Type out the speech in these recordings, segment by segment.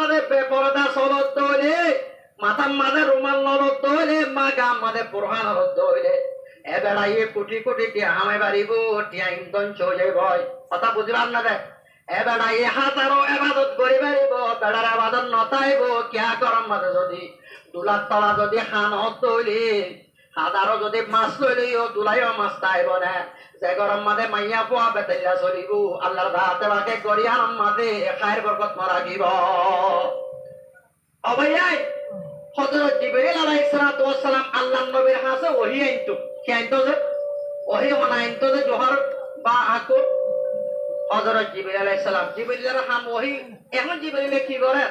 মাঝে বেপরদা চলত দইলে মাথার মাঝে রুমাল নলত দইলে মা গাম মাঝে পুরহান হলত দইলে এবেড়াইয়ে কোটি কোটি টিয়া হামে বাড়িব টিয়া ইন্দন চলে ভয় কথা বুঝলাম না দেখ এবেড়াইয়ে হাজারো এবাদত করে বাড়িব বেড়ার আবাদত নতাইব কিয়া গরম মাঝে যদি দুলার তলা যদি হান হত দইলে হাজারো যদি মাছ লইলেও দুলাইও মাছ তাইব না যে গরম মাঝে মাইয়া পোয়া বেতাইয়া চলিব আল্লাহর ভাতে বাকে গরিয়ান মাঝে খায়ের বরকত মারাগিব অবৈয়াই হযরত জিবরিল আলাইহিস সালাতু ওয়াস সালাম আল্লাহর নবীর কাছে ওহী আনতো কি আনতো যে ওহী আনতো যে জোহর বা আকো হযরত জিবরিল আলাইহিস সালাম জিবরিলের হাম ওহী এখন জিবরিলে কি করে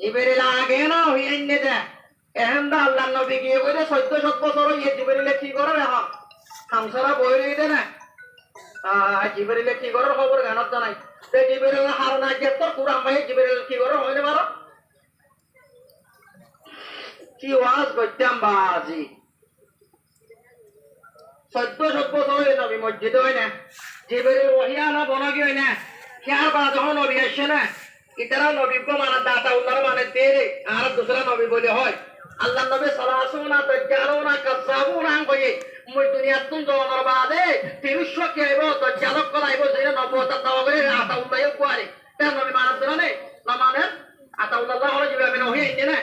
জিবরিল আগে না ওহী আননে দেয় এখন তো আল্লাহর নবী গিয়ে বলে 1400 বছর ইয়ে জিবরিলে কি করে এখন হামসারা বই রইতে না জিবরিলে কি করে খবর জানাত জানাই তে জিবরিল হারনা গেত কুরআন ভাই জিবরিল কি করে হইনে পারো কি ওয়াজ করতাম বাজি 1400 বছর হই নবী মসজিদ হই না জিবরিল ওহিয়া না বনগি হই না কিয়ার বা যখন নবী আসে না ইতারা নবী কো মানে দাতা উল্লাহ মানে তেরে আর দুসরা নবী বলে হয় আল্লাহ নবী সালাসুনা তাজালুনা কাযাবুনা কই মই দুনিয়াত তুন জমার বাদে 300 কে আইবো তাজালক কলাইবো যেটা নবুয়ত দাও করে আতা উল্লাহ কোয়ারে তার নবী মানব ধরনে না মানে আতা উল্লাহ হলো জিবে আমি নহি আইতে না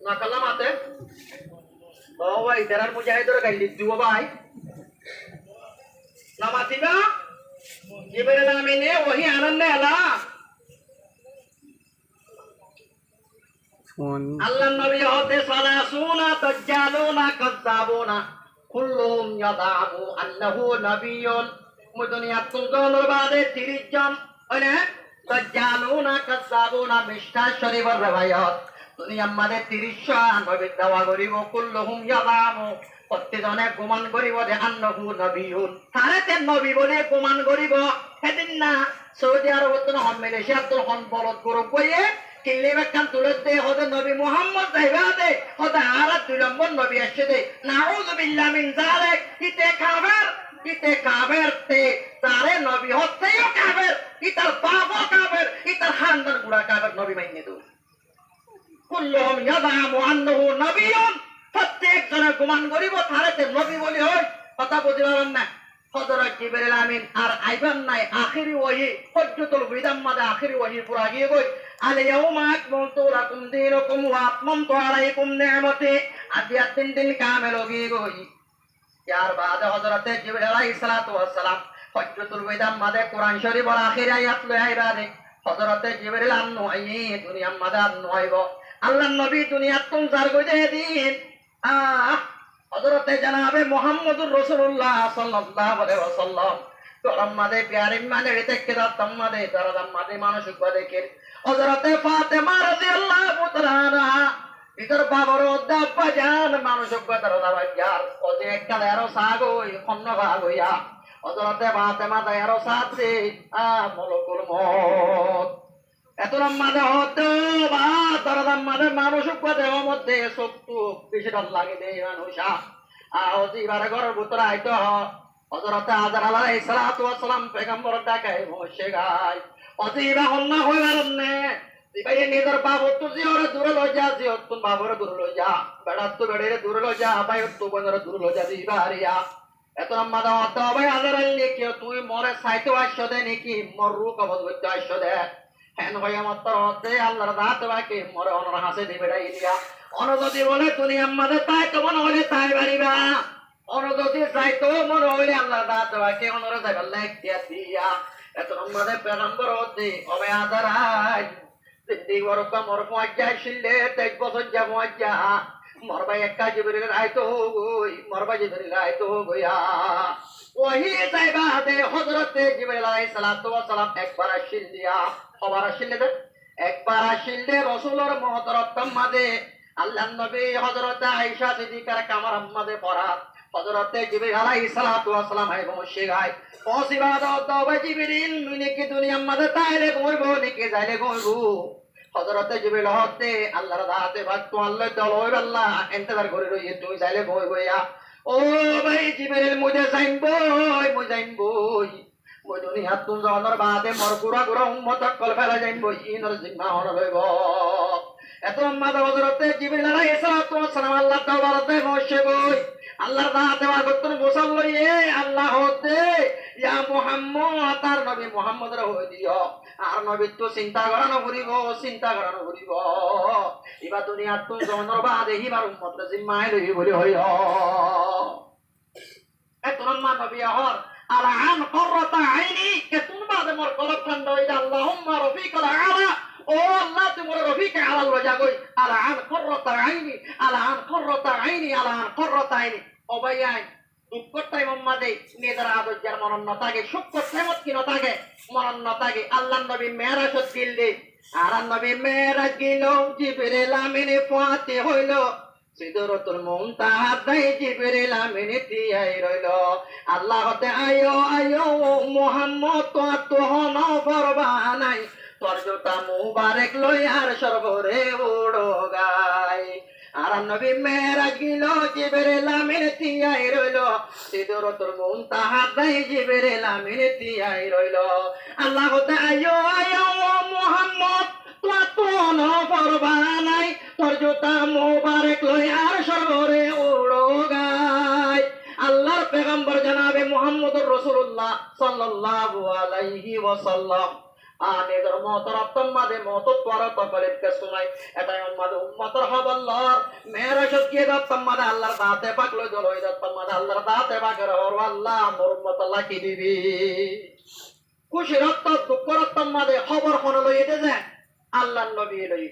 না কালাম আতে ও ভাই তেরার মুজাহিদর গাইলি দিও ভাই না মাতিবা জিবরিল আমিনে ওহি আনন্দ আলা আল্লাহ নবী হতে সালাসুনা তাজালুনা কাযাবুনা কুল্লুহুম ইয়াদাবু আন্নাহু নবিয়্যুন মুদুনিয়াত তুলদর বাদে 30 জন ওনে তাজালুনা কাযাবুনা মিশকা শরীফের রওয়ায়াত দুনিয়ার মাঝে 30 নবী দাওয়া করিব কুল্লুহুম ইয়াদাবু প্রত্যেকজনে গুমান করিব যে আন্নাহু নবিয়্যুন তারে নবী বলে গুমান করিব সেদিন না সৌদি আরবত না মালয়েশিয়া তো হন বলদ গরু কইয়ে কিল্লে বাকান তুলতে হতে নবী মুহাম্মদ যাইবাদে হতে আর দুই নম্বর নবী আসে দে নাউযু বিল্লাহি মিন যালিক ইতে কাফের তে তারে নবী হতেও কাফের ইতার বাবা কাফের ইতার খানদান গুড়া কাফের নবী মাইনে দু কুল্লুহুম ইয়াদামু আন্নাহু নবিয়্যুন প্রত্যেক জনে গুমান করিব তারে নবী বলি হয় কথা বুঝিবান না হযরত জিবরিল আমিন আর আইবান নাই আখিরি ওহী হজ্জাতুল বিদাম মাদে আখিরি ওহী পুরা গিয়ে কই আল ইয়াউমা আকমালতু লাকুম দীনাকুম ওয়া আতমামতু আলাইকুম নি'মাতি আদিয়াত দিন কামেল গিয়ে কই ইয়ার বাদে হযরত জিবরিল আলাইহিস সালাতু ওয়াস সালাম হজ্জাতুল বিদাম মাদে কোরআন শরীফের আখিরি আয়াত লই আইবারে হযরত জিবরিল আনু আই দুনিয়া মাদে আনু আইব আল্লাহর নবী দুনিয়াত তুম জার কইতে দিন হযরতে জনাবে মুহাম্মদুর রাসূলুল্লাহ সাল্লাল্লাহু আলাইহি ওয়াসাল্লাম তোরাম মাদে প্যারে মানে রেতে কেদা তম্মাদে দরদাম মাদে মানসিক বাদে কে হযরতে ফাতেমা রাদিয়াল্লাহু তাআলা ইতর বাবার দাব্বা জান মানসিক বাদে দরদাবাজার ওদে একটা এরো সাগই খন্ন ভাগইয়া হযরতে ফাতেমা দায়রো সাথে মলকুল মউত এতরাম মাদে হতো বা দরদাম মাদে মানসিক বাদে মধ্যে শক্তি বেশি ডর লাগে দে মানুষা আওজি বারে ঘরের ভিতরে আইতো হযরতে আজর আলাইহিস সালাতু ওয়াস সালাম পয়গম্বর ডাকায় বসে গায় অজিবা হন্না হইবারনে দিবাই নিজের বাবু তো জিওরে দূরে লই যা জিও তুম বাবুরে দূরে লই যা বেড়া তো বেড়ে দূরে লই যা ভাই তো বনরে দূরে লই যা দিবারিয়া এতরাম মাদে হতো ভাই আজর আলী কি তুই মরে সাইতে আসছো দে নাকি মরু কবজ হইতে আসছো দে হেন হইয়া মাত্র হতে আল্লাহর দাঁত বাকি মরে অনর হাসে দিবে দিয়া অনগতি বলে দুনিয়ার মাঝে তাই তো মনে হলে তাই বাড়িবা অনগতি যাই তো মনে হইলে আল্লাহর দাঁত বাকি অনর যাইবার লাইক দিয়া এত মাঝে পেগম্বর হতে অবে আদারাই দিদি বরকা মর পয়জা শিলে 23 বছর যা পয়জা মরবাই একা জিবরিল আইতো গই মরবাই জিবরিল আইতো গয়া ওহি যাইবা দে হযরতে জিবরিল আলাইহিস সালাতু ওয়াস সালাম একবার শিল দিয়া খবর শিল দে একবার শিল দে রাসূলের মুহতারাম মাদে আল্লাহর নবী হযরত আয়েশা সিদ্দিকার কামার আম্মাদে ফরাত হযরতে জিবরিল আলাইহিস সালাতু ওয়াস সালাম আই বসে গায় পসিবা দাও জিবরিল মিনে কি দুনিয়ার মাঝে তাইলে কইবো নাকি যাইলে কইবো হযরতে জিবরিল হতে আল্লাহর দাতে ভক্ত আল্লাহ দলই আল্লাহ ইন্তজার করে রইয়ে তুই যাইলে কইবো ইয়া ও ভাই জিবরিল মুজে যাইবই ওই দুনিয়াত তুম জনের বাদে মোর গুড়া গুড়া উম্মত কল ফেলা যাইব ইনর জিম্মা হন লইব এত মাদা হযরতে জিবরিল আলাইহিস সালাতু ওয়াস সালাম আল্লাহ তাআলাতে বসে গই আল্লাহর দাতে বা গতন গোসল লইয়ে আল্লাহ হতে ইয়া মুহাম্মদ তার নবী মুহাম্মদের হই দিও আর নবী তো চিন্তা করানো করিব এবার দুনিয়াত তুম জনের বাদে হিবার উম্মত জিম্মা লই বলি হইও এত নবী হর আলান করতা আইনি কে তুমি বাদে মোর কলব ঠান্ডা হইয়া আল্লাহুম্মা রফিকাল আলা ও আল্লাহ তুমি রফিক আলা লজা কই আলান করতা আইনি আলান করতা আইনি ও ভাইয়াই দুঃখটাই মোহাম্মদে নেদার আদর্জার মরণ নতাগে সুখ সেমত কি নতাগে মরণ নতাগে আল্লাহ নবী মেরাজত গিললে আর নবী মেরাজ গিল জিবরিল আমিন ফাতে হইল সিদরাতুল মুনতাহা দাই জিবরিল আমিন তিয়াই রইল আল্লাহ হতে আয়ো মুহাম্মদ তো হন ফরবানাই তোর জুতা মুবারক লই আর সর্বরে উড়ো গায় আর নবী মেরাজ গিল জিবরিল আমিন তিয়াই রইল সিদরাতুল মুনতাহা দাই জিবরিল আমিন তিয়াই রইল আল্লাহ হতে আয়ো মুহাম্মদ তো হন ফরবানাই তোর জুতা মুবারক লই আর সর্বরে উড়ো গায় আল্লাহর পেগম্বর জনাবে মুহাম্মদুর রাসূলুল্লাহ সাল্লাল্লাহু আলাইহি ওয়াসাল্লাম আনেদর মতরত্তম মাদে মতত পরত কলিবকে শুনাই এটাই উম্মতর হবল্লার মেরাজত গিয়ে দত্তম মাদে আল্লাহর দাতে পাক লই দলই দত্তম মাদে আল্লাহর দাতে পাকের হর আল্লাহ মোর উম্মত আল্লাহ কি দিবি খুশি রত্ত দুঃখ রত্তম মাদে খবর কোন লই দে যায় আল্লাহর নবী লই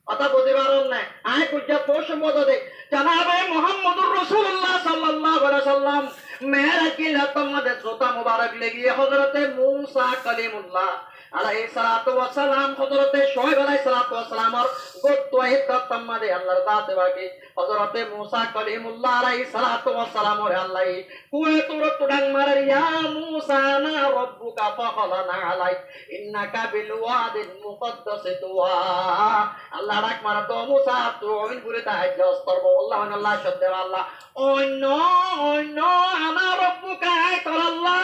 কথা বুঝতে পারেন না আয় কুজ্জা পোষ মদদে জনাবে মুহাম্মদুর রাসূলুল্লাহ সাল্লাল্লাহু আলাইহি সাল্লাম মেরাজ কি দত্তম মাদে জোতা মুবারক লেগিয়ে হযরতে মূসা কালিমুল্লাহ আলাইহিস সালাতু ওয়াস সালাম হযরতে শুআয়ব আলাইহিস সালাতু ওয়াস সালামর গোত্তওয়াহিদ দত্তম মাদে আল্লাহর দাতে বাকি হযরতে মূসা কালিমুল্লাহ আলাইহিস সালাতু ওয়াস সালাম ওরে আল্লাহ কুয়ে তোর তুডাং মারার ইয়া মূসা না রব্বুকা ফাখলানা আলাই ইন্নাকা বিল ওয়াদিল মুকদ্দাস তুয়া আল্লাহ ডাক মারা তো মূসা তুইন পুরে তাই জস্তরব আল্লাহ শব্দে আল্লাহ ওই নো আনা রব্বুকা তোর আল্লাহ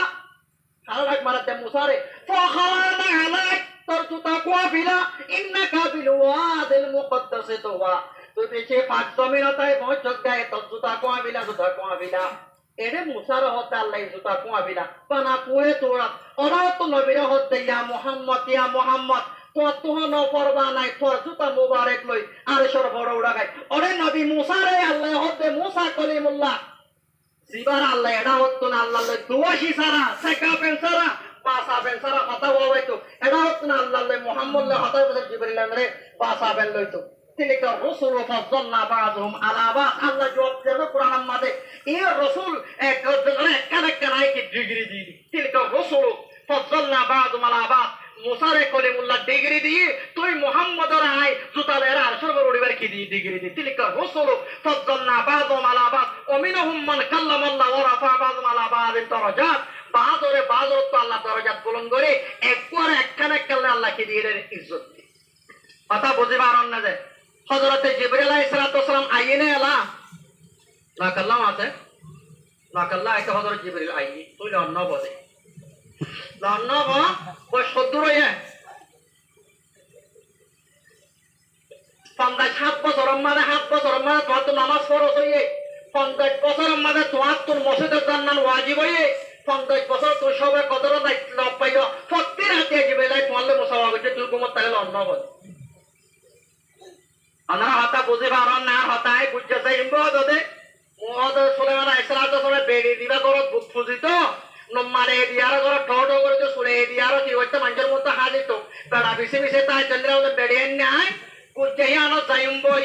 আল্লাহ মারাতে মুসারে ফাখলানা আলাইক তোর জুতা কোয়াফিলা ইন্নাকা বিল ওয়াদিল মুকদ্দাস তুয়া তুই পিছে পাঁচ জমিনতায় পৌঁছক গায়ে তোর জুতা কোয়াফিলা এরে মুসার হতে আল্লাহ জুতা কোয়াফিলা পানা কুয়ে তোরা ওরা তো নবীর হতে ইয়া মুহাম্মদ তোর ন পরবা নাই তোর জুতা মুবারক লই আর সরবর উড়া গায় ওরে নবী মুসারে আল্লাহ হতে মুসা কলিমুল্লাহ জিবার আল্লাহ এটা হতো না আল্লাহ দুয়াশি সারা সেকা পেনসারা পাসা পেনসারা কথা বলতো এটা হতো না আল্লাহ মুহাম্মদ হতে জিবরিল আমরে পাসা বেন লইতো তিলকা রাসূল ফাযল্লা বাযুহুম আলা বায আল্লাহ জবাব দেবে কোরআন মাঝে এই রাসূল এক কানাই কি ডিগ্রি দি তিলকা রাসূল ফাযল্লা বাযুহুম আলা বায মুসারে কলিমুল্লাহ ডিগ্রি দি তুই মুহাম্মদর আই জুতালের আর সরবর উড়িবার কি দি ডিগ্রি দি তিলকা রাসূল ফাযল্লা বাযুহুম আলা বায ওমিনহুম মান কাল্লামাল্লাহ ওয়া রাফা বাযুহুম আলা বাযিন দারাজাত বাযরে তো আল্লাহ দরজাত বুলন্দ করে একবার একখানে কাল্লা আল্লাহ কি দিয়ে ইজ্জত দি কথা বুঝি পারন না যে হযরতে জিবরিল আলাইহিস সালাতু ওয়াস সালাম আইনে আলা না কাল্লাম আছে না কাল্লা একটা হযরত জিবরিল আইনি তুই অন্য বলে অন্য কই সদ্দুর হইয়া 57 বছর মাঝে 7 বছর মাঝে তোমার তো নামাজ ফরজ হইয়ে 50 বছর মাঝে তোমার তোর মসজিদের জান্নাত ওয়াজিব হইয়ে 50 বছর তোর সবে কদর দায়িত্ব পাইও প্রত্যেক রাতে জিবরিল তোমার মুসাওয়া করতে তুই ঘুমত তাহলে অন্য বলে আনারা হতা বুঝে পারন না হতায় বুঝছে যাই ইম্বদে মুহাম্মদ সুলাইমান আলাইহিস সালাতু ওয়াস বেড়ি দিবা করত বুক ফুজিত নম্মারে দিয়ার করে ঠোঁট করে তো সুরে দিয়ার কি হইতে মানুষের মতো হাজিত বেড়া বিছে তাই চন্দ্র বেড়ে নাই কুজাইয়ানো যাইম্বই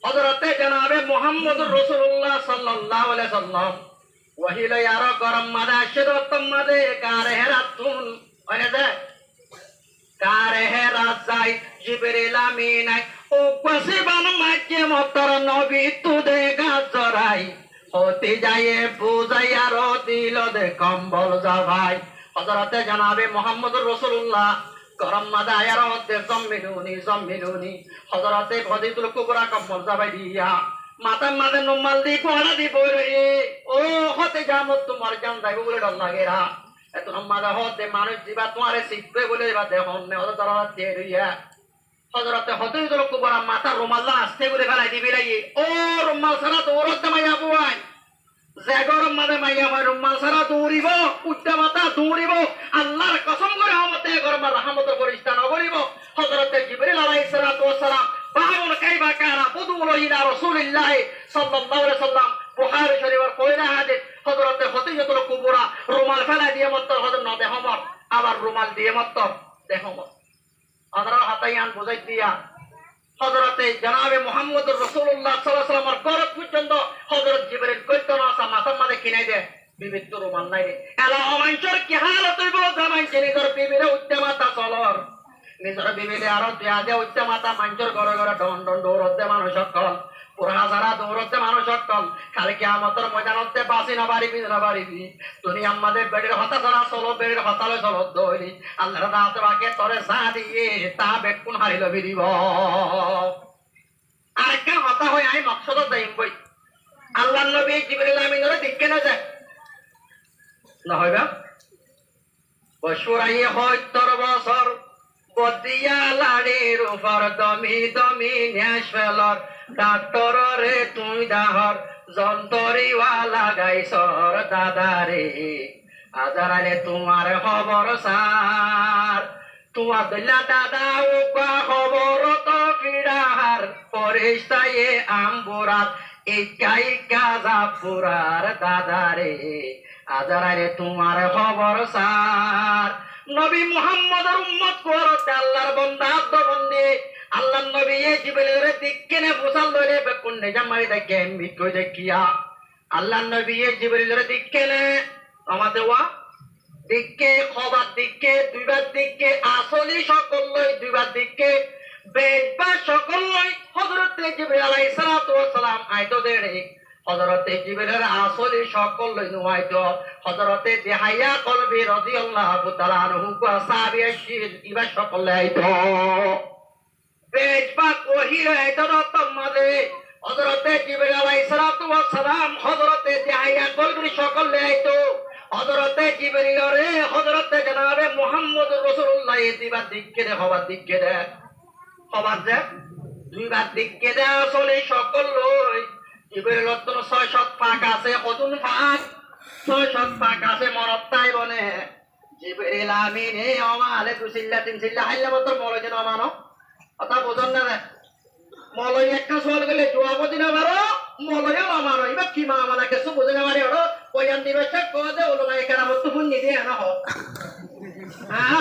হযরতে জনাবে মুহাম্মদুর রাসূলুল্লাহ সাল্লাল্লাহু আলাইহি সাল্লাম ওয়াহিলা ইয়ার গরম মাদা শিরতম মাদে কারে হেরাতুন ওনে দে কারে হেরাত যাই জিবরিল আমিন ও কসিবান মাকে মতর নবী তুদে গাজরাই হতে যায় বুঝাইয়ার দিল দে কম্বল যা ভাই হযরতে জনাবে মুহাম্মদুর রাসূলুল্লাহ গরম মাদা আয়ার মধ্যে জম্মিলুনি হযরতে ফদিতুল কুবরা কম্বল যা ভাই দিয়া মাতার মাঝে নুমাল দি পড়া দি বই রে ও হতে জামত তোমার জান যাইব বলে ডর লাগে রা এত মাদা হতে মানুষ দিবা তোমারে শিখবে বলে দিবা দেখুন হতে তারা রইয়া হজরতে হতে তোর কুবরা মাথা রুমাল্লা আসতে বলে ফেলাই দিবি লাগি ও রুমাল সারা দৌড়তে মাইয়া বুয়াই যে গরম মাঝে মাইয়া ভাই রুমাল সারা দৌড়িব উচ্চা মাথা দৌড়িব আল্লাহর কসম করে হমতে গরম রহমতের পরিষ্ঠান করিব হযরতে জিবরিল আলাইহিস সালাতু ওয়াস সালাম বাহুন কাইফা কানা বুদুলু ইলা রাসূলিল্লাহ সাল্লাল্লাহু আলাইহি সাল্লাম বুখারী শরীফের কয়লা হাদিস হযরতে হতিজাতুল কুবরা রুমাল ফেলা দিয়ে মত হযরত নবে হমর আবার রুমাল দিয়ে মত দেখো আদরা হাতায়ান বুঝাই দিয়া হযরতে জনাবে মুহাম্মদুর রাসূলুল্লাহ সাল্লাল্লাহু আলাইহি ওয়াসাল্লামের করত পর্যন্ত হযরত জিবরিল কইতো না মাথা মাঝে কিনাই দে বিবিত্ব রুমাল নাই রে এলা অমাঞ্চর কি হালত হইব জামাই নিজের বিবিরে উচ্চমাতা চলর নিজের বিবিরে আর দেয়া দে উচ্চমাতা মাঞ্চর ঘরে ঘরে ডন ডন দৌড়তে মানুষ সকল পুরা যারা দৌড়তে মানুষ সকল খালি কিয়ামতের ময়দানতে বাসি না বাড়িবি তুমি আমাদের বেড়ের হতা ছাড়া চলো বেড়ের হতালে চলো দৌড়ি আল্লাহর দাঁত বাকে তোরে যা দিয়ে তা বেকুন হারিল বিরিব আরেকটা হতা হয়ে আমি মকসদ যাইম বই আল্লাহ নবী জিবরিল আমিনের দিকে না যায় না হইবা বসুরাই হয় 70 বছর বদিয়া লাড়ির উপর দমি দমি ন্যাস ফেলর ডাক্তর রে তুই দাহর যন্তরিওয়া লাগাইছর দাদারে আজারালে তোমার খবর সার তোমার দিলা দাদা উকা খবর তো ফিরাহার পরিস্তায়ে আমবুরাত ইকাই কাজা পুরার দাদারে আজারালে তোমার খবর সার নবী মুহাম্মদের উম্মত করত আল্লাহর বান্দা বন্দে আল্লাহর নবী জিবরিলের দিককে বুঝাল লইলে বেকুন জামাই দেখে মিটো দেখিয়া আল্লাহর নবী জিবরিলের দিককে আমাদের ওয়া দিককে খবর দিককে দুইবার দিককে আসলি সকল লই দুইবার দিককে বেজবা সকল লই হযরত জিবরিল আলাইহিস সালাতু ওয়াস সালাম আইতো দেড়ে হযরতে জিবরিলের আসলি সকল লই নয়তো হযরতে দিহাইয়া কলবি রাদিয়াল্লাহু তাআলা আনহু কো সাহাবী শির ইবা সকল আইতো বেজবা কহিল আইতো তম্মাদে হযরতে জিবরিল আলাইহিস সালাতু ওয়াস সালাম হযরতে দিহাইয়া কলবি সকল আইতো হযরতে জিবরিল রে হযরতে জনাবে মুহাম্মদুর রাসূলুল্লাহ দিবা দিককে দে হবার দিককে দে হবার দে দুইবার দিককে দে আসলে সকল লই জিবরিল তো 600 পাক আছে কতন পাক 600 পাক আছে মরত তাই বনে জিবরিল আমিনে আমালে দুসিল্লা তিনসিল্লা হাইলা মত মলে যেন আমানো কথা বুঝন না মলয় একটা সওয়াল গলে জবাব দিনা পারো মলয় আমানো ইবা কি মা আমালা কিছু বুঝে না পারি ওরা কয়ান দিবে সব কদে ওলমা কেরামত ফুন নি দে না হ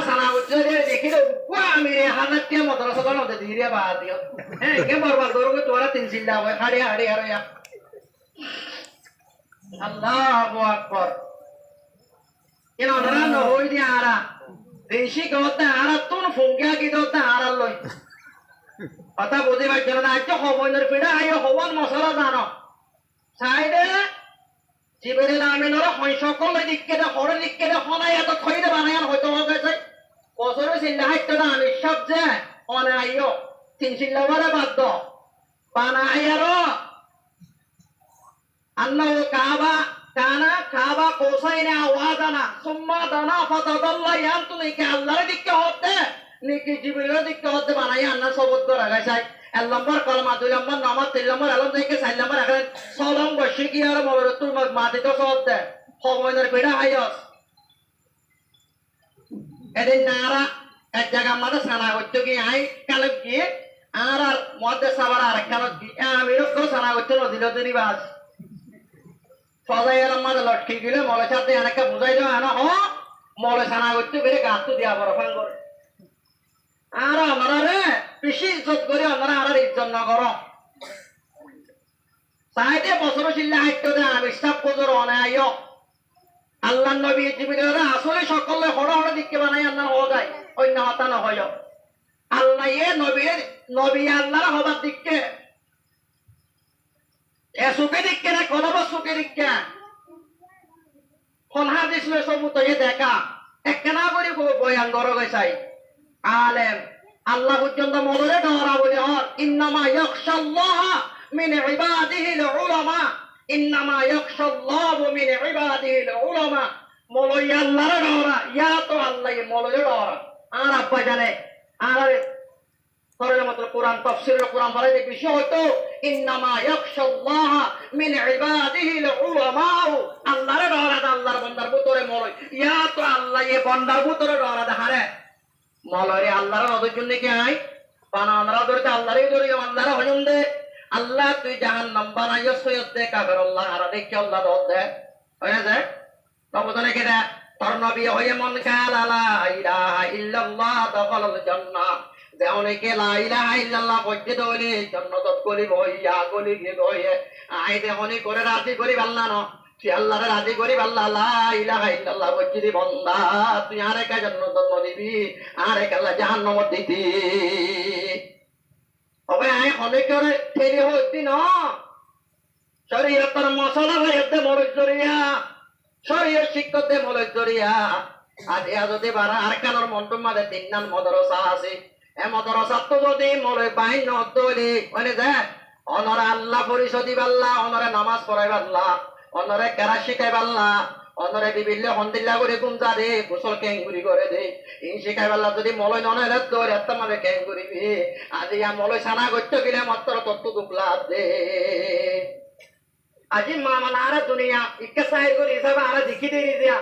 সারা উচ্চ দেখি কোয়া আমি হাজার টিয়া মাদ্রাসা কোন দে দিরিয়া বা দিও হ্যাঁ কে বরবাদ করবে তোরা তিনসিল্লা হয় হাড়ে হাড়ে আর আল্লাহু আকবার কেন ধরা ন হই দি আরা দেশি গতে আরা তুন ফুঙ্গা কি দতে আরা লই কথা বুঝি ভাই কেন না আজকে হবনের পিড়া আইও হবন মশলা জানো সাইডে জিবরিল আমিনের হয় সকল দিককে দে হরে দিককে দে হনাই এত খইদে বানায়ান হয়তো গেছে বছরে সিল্লা হাইতো না আমি সব যে অনে আইও তিন সিল্লা বারে বাদ দ বানায়ারো আল্লাহ কাবা কানা কাবা কোসাইনে আওয়াজানা সুম্মা দানা ফাতাদাল্লা ইয়ান্তুনিকে আল্লাহর দিকে হতে নিকি জিবরিলের দিকে হতে বানাই আল্লাহ সবত করা গেছে এক নম্বর কলমা দুই নম্বর নামাজ তিন নম্বর আলম থেকে চার নম্বর এখন সলম বসে কি আর মরে তুই মাটি তো সব দে হবনের পিড়া হাইস এদিন নারা এক জায়গা আমাদের সানা করতে গিয়ে আই কালক গিয়ে আর মধ্যে সাবার আর কালক গিয়ে আমি সানা করতে নদী নদী বাস সজাই এলাম মাঝে লটকি গেলে মলে সাথে অনেকটা বুঝাই দেওয়া না হ মলে সানা করতে বেড়ে গাছ তো দিয়া বড় ফান করে আর আমরা রে বেশি ইজ্জত করে আমরা আর ইজ্জত না করো সাইডে বছর চিল্লা হাইতো দে আমি সব কোজর অনাইও আল্লাহ নবী জিবরিল আসলে সকলে হড় হড় দিকে বানাই আল্লাহ হো যায় অন্য হতা না হয় আল্লাহ এ নবী আল্লাহর হবার দিকে এ সুখে দিকে না কোন সুখে দিকে কোন হাদিস লয় সবুত এ দেখা একনা করে বয়ান করো গেছাই আলেম আল্লাহ পর্যন্ত মদরে ডরা বলে হর ইন্নামা ইয়াখশাল্লাহ মিন ইবাদিহিল উলামা ইন্নামা ইয়াখশাল্লাহু মিন ইবাদিহিল উলামা মলই আল্লাহর ডরা ইয়া তো আল্লাহ মলই ডরা আর আব্বা জানে আর সরের মতো কোরআন তাফসীরের কোরআন পড়াই দেখবি সে হয়তো ইন্নামা ইয়াখশাল্লাহ মিন ইবাদিহিল উলামা আল্লাহর ডরা আল্লাহর বান্দার ভিতরে মলই ইয়া তো আল্লাহ এ বান্দার ভিতরে ডরা হারে মলই আল্লাহর নজর জন্য কি আই বানানরা ধরতে আল্লাহরই ধরে আল্লাহর হজম দে আল্লাহ তুই জাহান্নাম বানাইয়া সৈয়দ দে কাফের আল্লাহ আর দেখি আল্লাহ দর দে হয়ে যায় তবজনে কেদা তোর নবী হয়ে মন কালা লা ইলাহা ইল্লাল্লাহ দাখালাল জান্নাহ যে অনেকে লা ইলাহা ইল্লাল্লাহ কইতে দইলে জান্নাতত গলি বইয়া গলি গে গয়ে আইতে অনেক করে রাজি করি আল্লাহ ন সে আল্লাহরে রাজি করি আল্লাহ লা ইলাহা ইল্লাল্লাহ কইতে দি বান্দা তুই আরে কা জান্নাতত দিবি আরে কাল্লা জাহান্নামত দিবি তবে আই অনেক করে ঠেলি হইতি ন শরীয়তের মশলা হইতে মরজ জরিয়া শরীয়ত শিক্ষতে মরজ জরিয়া আজ এ যদি বারা আর কানোর মন্টুম মাঝে তিন নাম মদরসা আছে এ মদরসা তো যদি মরে বাইন নদলি মানে যে অনরে আল্লাহ পরিষদি বাল্লা অনরে নামাজ পড়াই বাল্লা অনরে কেরা শিখাই বাল্লা অনরে বিভিন্ন হন্দিল্লা করে গুমজা দে গোসল কেঙ্গুরি করে দে ইন শিখাই বাল্লা যদি মলয় ননলে তোর এত মাঝে কেঙ্গুরিবি আজি ইয়া মলয় সানা করতে গেলে মাত্র তত্ত্ব দুপলা দে আজি মামা আরা দুনিয়া ইক্কা সাইড করে হিসাবে আরা দেখি দিয়ে দিয়া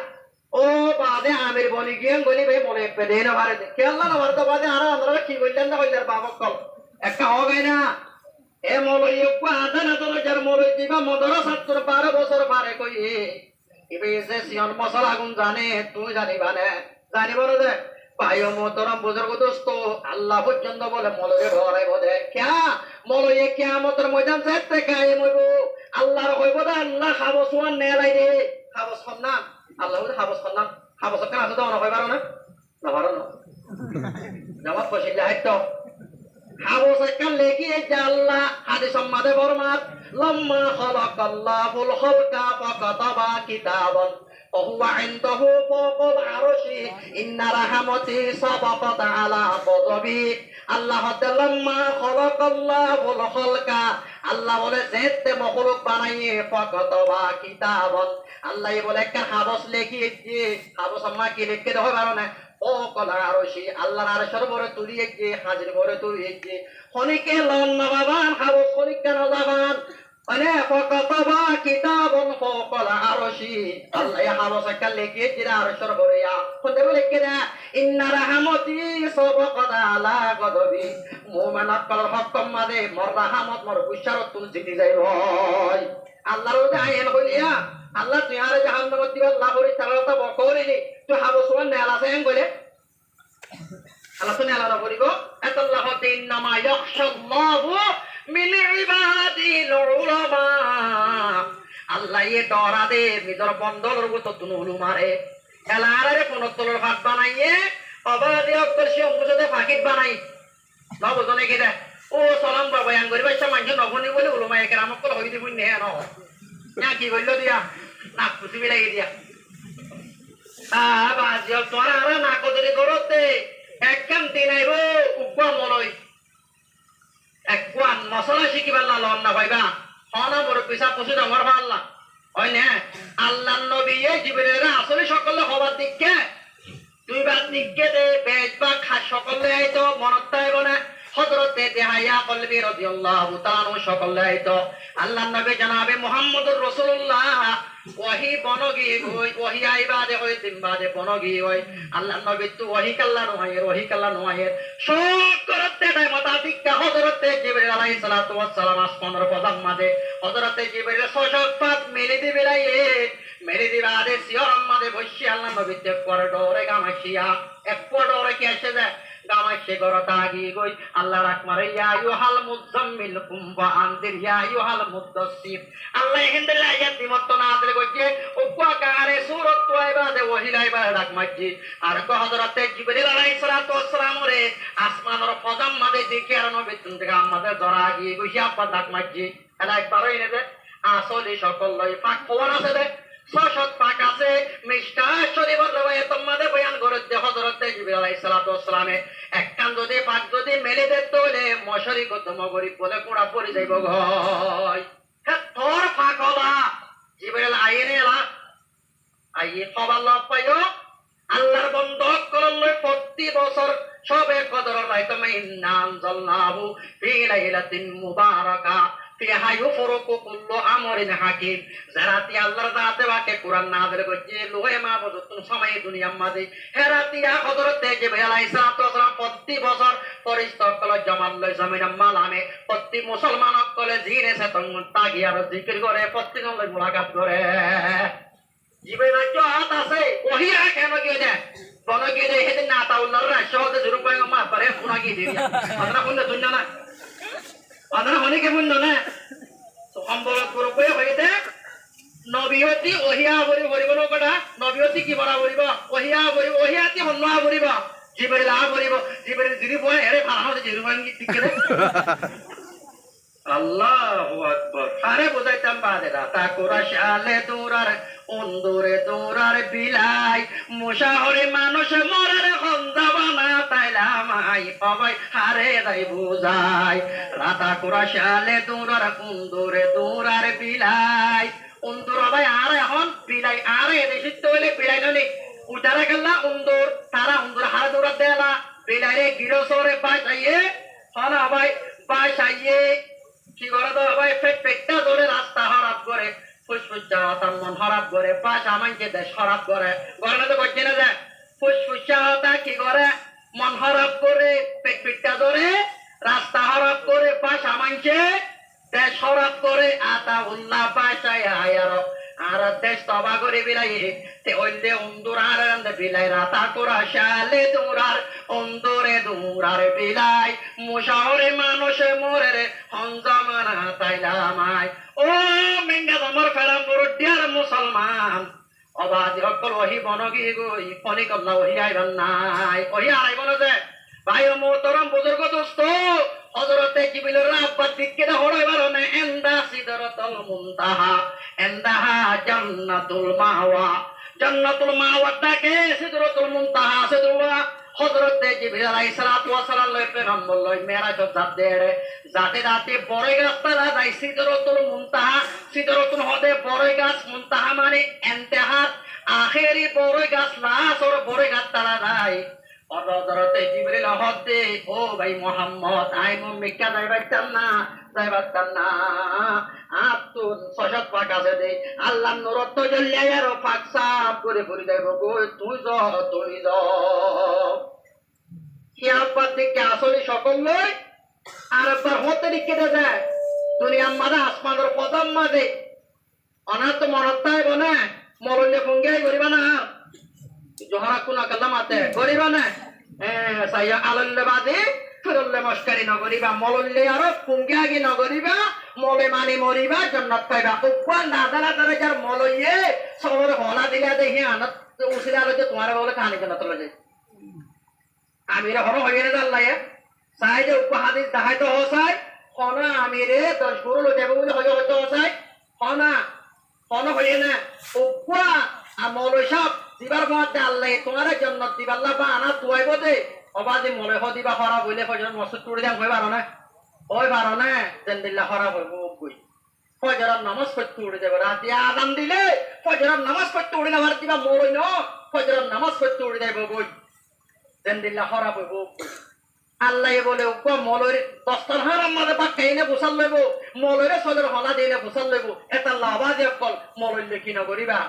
ও বাদে আমির বলি গিয়ে গলি ভাই মনে পেদে না ভারে দেখে আল্লাহ না ভারত বাদে আরা আমরা কি কইলেন না কইলার বাবা কল একটা হবে না এ মলই একটু আধা না তোর যার মলই দিবা মদরা 12 বছর পারে কই এবে এসে সিয়ন মশলা গুণ জানে তুই জানিবা না জানিব না যে ভাই মোহতরম বুজুর্গ দোস্ত আল্লাহ পর্যন্ত বলে মলই ডরাই বলে ক্যা মলই কিয়ামতের ময়দান যাইতে কায়ে মইব আল্লাহর কইব দা আল্লাহ খাবস ওয়ান নেলাই দে খাবস না আল্লাহ বলে খাবস না খাবস কেন আছে দাও না কইবারো না না পারো না জবাব কইছিলা হয়তো খাবস কেন লেগি যে আল্লাহ হাদিস সম্মাদে ফরমাত লাম্মা খালাকাল্লাহুল খালকা ফাকাতাবা কিতাবান وهو عنده فوق العرش إن رحمتي سبقت على غضبي আল্লাহ লম্মা খালাকাল্লাহুল খালকা আল্লাহ বলে যেতে মখলুক বানাইয়ে ফাকাতাবা কিতাবান আল্লাহ বলে একটা হাবস লিখিয়েছে হাবস আম্মা কি লিখতে দেওয়ার কারণে ও কলা আরশি আল্লাহর আরশের উপরে তুলিয়েছে হাজির করে তুলিয়েছে খনিকে লন নবাবান হাবস খনিকে নজাবান মানে ফাকাতাবা কিতাবান ফাকাল আরশি আল্লাহ হাবস একটা লিখিয়েছে আরশের উপরে কোনটা বলে কেনা ইন্না রাহমাতি সাবাকাত আলা গদবি মুমিনাত কল হকম মাদে মর রাহমত মর বুশারত তুল জিতি যাই ভাই আল্লাহর ওটা আইন কইলিয়া আল্লাহ তুই আর জাহান্নামত দিবা আল্লাহ করি তারাটা বকরিনি তুই হাবসওয়ান নেলা সেন কইলে আল্লাহ তো নেলা করিব আল্লাহ ইন্নামা ইয়াখশাল্লাহু মিন ইবাদিল উলামা আল্লাহ এ ডরা দে মিদর বন্দলর গতো তুনু মারে এলারে পনতলর ভাত বানাইয়ে অবাদি অক্তর সে অঙ্গুজতে ফাকিট বানাই নবজনে কিদা ও সালাম বাবা আং করি বাইসা মানজ নবনি বলে উলমা একের আমক কল হই দিবুন নে ন না কি কইলো দিয়া না খুশি লাগি দিয়া বাজি তোরা আর না কদরি করতে একদম দিনাইব উগ্র মলই একবান মশলা শিখি পারলা লন না ভাইবা হনা বড় পিসা পশু আমার পারলা হয় না আল্লাহ নবী এই জীবনের আসলে সকলে হবার দিকে তুই বাদ দিকে দে বেজ বা খাস সকলে আইতো মনত তাইব না হযরতে দেহায়া কলবি রাদিয়াল্লাহু তাআলা সকলে আইতো আল্লাহ নবী জনাবে মুহাম্মদুর রাসূলুল্লাহ ওহী বনগি হই ওহী আইবাদে হই দিনবাদে বনগি হই আল্লাহ নবী তো ওহী কাল্লা নয় সব করতে তাই মতাদিকা হযরতে জিবরিল আলাইহিস সালাতু ওয়াস সালাম আসমানের প্রধান মাদে হযরতে জিবরিল সশক্ত মেলে দিবে মেরে দিবা আদে সিওর আমাদের বসি আল্লাহ নবী তে করিডোরে গামাশিয়া এক করিডোরে কি আসে যায় গামাশে গরতা আগি গই আল্লাহ রাকমারে ইয়া আইয়ুহাল মুজাম্মিল কুম ওয়া আনদির ইয়া আইয়ুহাল মুদাসসির আল্লাহ হিন্দেলা আয়াত দিমত না আদলে গইছে ও কোয়াকারে সূরাত তোয়বাদে ওহিলাইবা রাকমাজি আর কো হযরতে জিবরিল আলাইহিস সালাতু ওয়াস সালাম রে আসমানের প্রধান মাদে দেখি আর নবী তুমি আমাদের ধরা আগি গইছি আপা রাকমাজি এলা একবার হইনে দে আসলে সকল লই পাক কোন আছে দে সশত পাক আছে মিশকাত শরীফের রওয়ায়াতের মধ্যে বয়ান করেছে হযরত জিবরিল আলাইহিস সালাতু ওয়াস সালামে এক কান যদি পাক যদি মেলে দিত হলে মশারি কত মগরি বলে কোড়া পড়ে যাইব গয় হ্যাঁ তোর পাক হবা জিবরিল আইনে এলা আইয়ে সবার লাভ পাইও আল্লাহর বন্ধক করলে প্রতি বছর সবে কদর রাইতমে ইন্নান জাল্লাহু ফি লাইলাতিন মুবারাকা ফিহা ইউফরাকু কুল্লু আমরিন হাকিম। যারা আল্লাহর জাতে বাকে কোরআন নাযিল করছে লোহে মাহফুজুন সময় দুনিয়ার মাঝে হেরাতিয়া হযরত জিবরাইল আলাইহিস সালাম প্রতি বছর ফেরেশতা কল জামাল লয় জমিন মালামে প্রতি মুসলমান কলে জিনে সে তাগিয়ার জিকির করে প্রতি জন মুলাকাত করে। জীবনে হাত আছে ওহিয়া কেন গিয়ে দেয় বন গিয়ে দেয় হেদিন না তাউল্লার সহজে জরুর পাই মা পারে পুনা গিয়ে দিয়ে আমরা শুনলে শুনল না আমরা অনেকে শুনল না সম্বলত গ্রুপে হইতে নবীয়তী ওহিয়া বলি ভরিব নকটা নবীয়তী কি বলা বলিব ওহিয়া বলিব ওহিয়াতি হন্না বলিব জীবনে লাভ বলিব জীবনে যদি বলে হেরে ভাড়া জিরু ভাঙ্গি ঠিক করে আল্লাহু আকবার। আরে বুঝাইতাম বাদেরা তা কোরাশালে দূরার অন্দরে দূরার বিলাই মুশাহরে মানুষ মরার হন্দাবানা তাইলাম আই পাবাই হারে দাই বুঝাই রাতা কোরাশালে দূরার অন্দরে দূরার বিলাই অন্দর ভাই আর এখন বিলাই আর এদেশে তৈলে বিলাই ননি উঠারা গেলা অন্দর তারা অন্দর হারে দৌড়া দেলা বিলাইরে গিরসরে বাসাইয়ে হনা ভাই বাসাইয়ে কি করে তো ভাই পেটটা ধরে রাস্তা খারাপ করে ফুসফুস যাওয়া তার মন খারাপ করে বাসা মানছে দেশ খারাপ করে গরমে তো করছে না যে ফুসফুস যাওয়াটা কি করে মন খারাপ করে পেটটা ধরে রাস্তা খারাপ করে বাসা মানছে দেশ খারাপ করে আতা উল্লাহ বাসায় আয়ার আর দেশ তবা করে বিলাই তে ওইলে অন্দর আর বিলাই রাতা করা শালে দৌড়ার অন্দরে দৌড়ার বিলাই মুশাহরে মানুষে মরে রে হঞ্জামানা তাইলামাই। ও মেঙ্গা আমার ফেরাম বড়িয়ার মুসলমান অবাধি সকল ওহি বনগি গই ফনি কল্লা ওহি আইবান নাই ওহি আইব না যে ভাই মোহতরম বুজুর্গ দোস্ত হযরতে জিবরিলের আব্বার দিকে হড়াইবার না এন্দা সিদরাতুল মুনতাহা এন্দাহা জান্নাতুল মাওয়া জান্নাতুল মাওয়া তাকে সিদরাতুল মুনতাহা সিদরা হযরতে জিবরিল আলাইহিস সালাতু ওয়াস সালাম লয় পেগম্বর লয় মেরাজ যাতে যাতে যাতে বড় গাছ তারা যাই সিদরাতুল মুনতাহা সিদরাতুল হদে বড় গাছ মুনতাহা মানে ইন্তেহা আখেরি বড় গাছ লাস্ট ওর বড় গাছ তারা যায় হযরতে জিবরিল হদে ও ভাই মুহাম্মদ আই মুমিকা যাইবাইতাম না আতুন সশত পাক আছে দে আল্লাহ নূরত জ্বলিয়া আর পাক সাফ করে ভরি দেব গো তুই যাও কিয়ামত দিকে আসলে সকল লই আর একবার হতে দিকে যায় দুনিয়ার মাঝে আসমানের প্রথম মাঝে অনাথ মরতাই বনে মরলে ফঙ্গাই করিবা না জহরা কোন কালামাতে করিবা না সাইয়া আলল্লে বাদে ফিরল্লে মস্কারি নগরিবা মলল্লে আর ফঙ্গাগি নগরিবা মলে মানে মরিবা জান্নাত পাইবা উপর না দালা তারে যার মলইয়ে সবরে হলা দিলা দেখি আনত উসিলা লজে তোমার বলে কাহানি জান্নাত লজে আমিরে হর হইরে জাল্লায়ে সাই যে উপ হাদিস দাহাই তো হসাই হনা আমিরে 10 গুরু লজে বলে হইরে হইতো হসাই হনা হইরে না উপা আমল সব দিবার মধ্যে আল্লাহ তোমার জান্নাত দিবাল্লাহ বা আনা তুয়াইব দে অবাদি মলে হদিবা খরা বইলে ফজর মসজিদ তুড়ি দেন হই পারো না ওই পারো না দেনদিল্লা খরা হইব কই ফজরের নামাজ পড়তে উড়ে যাবে রাতে আযান দিলে ফজরের নামাজ পড়তে উড়ে যাবার দিবা মলই ন ফজরের নামাজ পড়তে উড়ে যাইব কই দেনদিল্লা খরা হইব কই আল্লাহ বলে উপ মলর দস্তার হারাম মাঝে বাক্কাইনে বুসাল লইব মলরে সলের হলা দিলে বুসাল লইব এটা লাভাজ কল মলইলে কি নগরিবা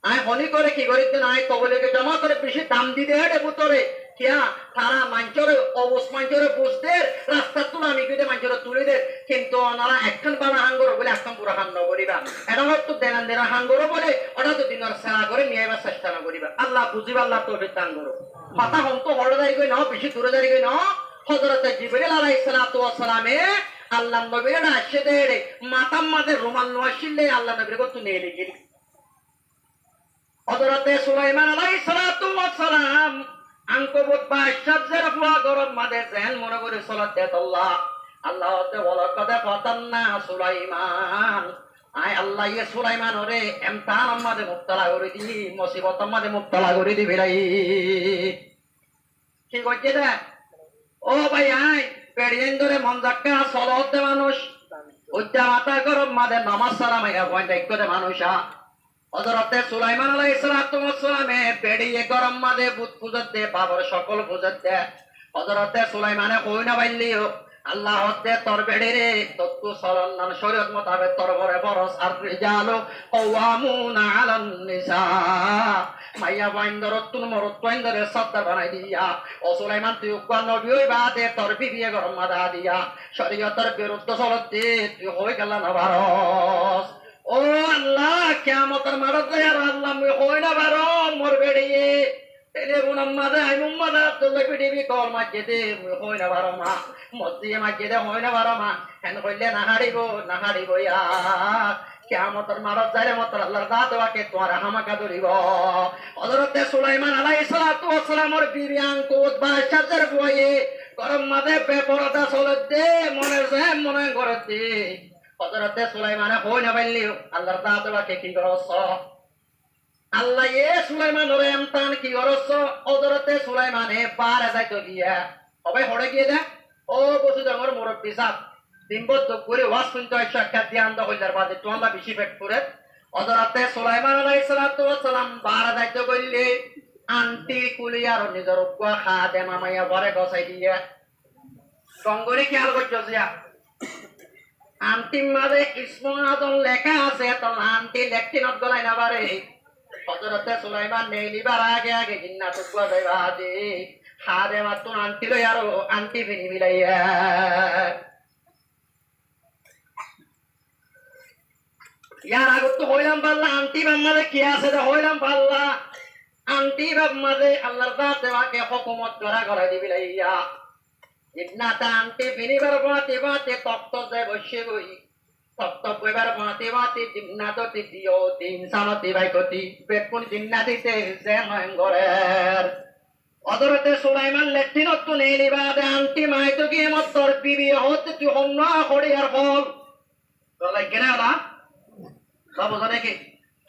আই হনি করে কি করিতে নাই তবলেকে জমা করে বেশি দাম দিতে হেডে বুতরে কিয়া তারা মাঞ্চরে অবস মাঞ্চরে বুঝতে রাস্তা তুলা আমি কইতে মাঞ্চরে তুলে দে কিন্তু ওনারা একখান বাবা হাঙ্গর বলে একখান পুরা হান নগরিবা এটা হয়তো দেনান দেনা হাঙ্গর বলে ওটা তো দিনের সেরা করে নিয়ে আইবার চেষ্টা না করিবা আল্লাহ বুঝিবা আল্লাহ তৌফিক দান করো কথা হন তো হড়দারি কই না বেশি দূরে দাঁড়ি কই না হযরত জিবরিল আলাইহিস সালাতু ওয়াস সালামে আল্লাহ নবীর না আসে দে মাতাম মাঝে রুমাল নোয়াশিলে আল্লাহ নবীর কত নিয়ে লিখি হযরত সুলাইমান আলাইহিস সালাতু ওয়াস সালাম আনকবুত বাদশার ফুয়া গরম মাঝে জেন মনে করে সালাত দেত আল্লাহ তে বলা কথা ফাতান্না সুলাইমান আয় আল্লাহ ইয়ে সুলাইমান ওরে এমতান আমাদের মুক্তালা করে দি মুসিবত আমাদের মুক্তালা করে দি ভাই কি কইছে দে ও ভাই আয় পেড়িয়েন ধরে মন জাক্কা সলত দে মানুষ উচ্চা মাথা গরম মাঝে নামাজ সালাম আইয়া পয়েন্ট করে মানুষা হযরতে সুলাইমান আলাইহিস সালামে বেড়িয়ে গরম মাঝে বুত পূজাতে বাবার সকল পূজাতে হযরতে সুলাইমানে কই না বাইলিও আল্লাহ হতে তোর বেড়ে তত্ত্ব সরন্নান শরীয়ত মোতাবেক তোর ঘরে বরস আর রিজালু কওয়ামুনা আলান নিসা মাইয়া বাইন্দর তুন মরত বাইন্দরে সত্তার বানাই দিয়া ও সুলাইমান তুই কোন নবী হই বাদে তোর বিবিয়ে গরম মাদা দিয়া শরীয়তের বিরুদ্ধ চলতে তুই হই গেল না বারস ও আল্লাহ কিয়ামতের মারত যায় আর আল্লাহ মুই হই না বারো মোর বেড়িয়ে তেলে Muhammad I Muhammad Abdullah PDB call মাঝে মুই হই না বারো মা মসজিদে মাঝে হই না বারো মা হেন কইলে না হারিব ইয়া কিয়ামতের মারত যায় মত আল্লাহর দাত ওয়াকে তোমার হামাকা ধরিব হযরতে সুলাইমান আলাইহিস সালাতু ওয়াস সালামের বিবি আনকুত বাদশাহের বয়ে গরম মাঝে বেপরদা চলতে মনে করতে হযরতে সুলাইমানে কই না পাইলিও আল্লাহর দাত ওয়াকে কি করছ আল্লাহ সুলাইমান ওরে এমতান কি করছ হযরতে সুলাইমানে পারে যাইতো গিয়া হবে হড়ে গিয়ে দে ও বসু জঙ্গর মুরব্বি সাহেব দিনবদ্ধ করে ওয়াজ শুনতে হয় সাক্ষাৎ দিয়ে আন্দা হইলার বাদে তো আল্লাহ বেশি পেট করে হযরতে সুলাইমান আলাইহিস সালাম পারে যাইতো কইলে আন্টি কুলিয়ার নিজের উপা খা দে মামাইয়া ঘরে গছাই দিয়ে জঙ্গরে খেয়াল করছো জিয়া আন্টির মাঝে ইসমু আদম লেখা আছে তো আন্টি লেখটিনত গলাই না পারে হযরতে সুলাইমান নেইলিবার আগে জিন্নাত উপা যাইবা দে হারে মাতুন আন্টি লই আরো আন্টি বিনি মিলাইয়া ইয়ার আগত তো হইলাম পাল্লা আন্টি বাম্মাদে কি আছে রে হইলাম পাল্লা আন্টি বাম্মাদে আল্লাহর দাতে ওয়াকে হুকুমত করা দিবিলাইয়া জিন্নাত আন্টি বিনিবার বাতে তক্ত যায় বসে গই তক্ত বইবার বাতে জিন্নাত দিও তিন সালতি বাইকতি বেকুন জিন্নাতিতে যে মঙ্গরের হযরতে সুলাইমান লেটিনত তো নেলিবাদে আন্টি মাইতো কি মতর বিবি হতে তুই হন্না হড়িয়ার ফল তোলাই কেনা না বাবু জানে কি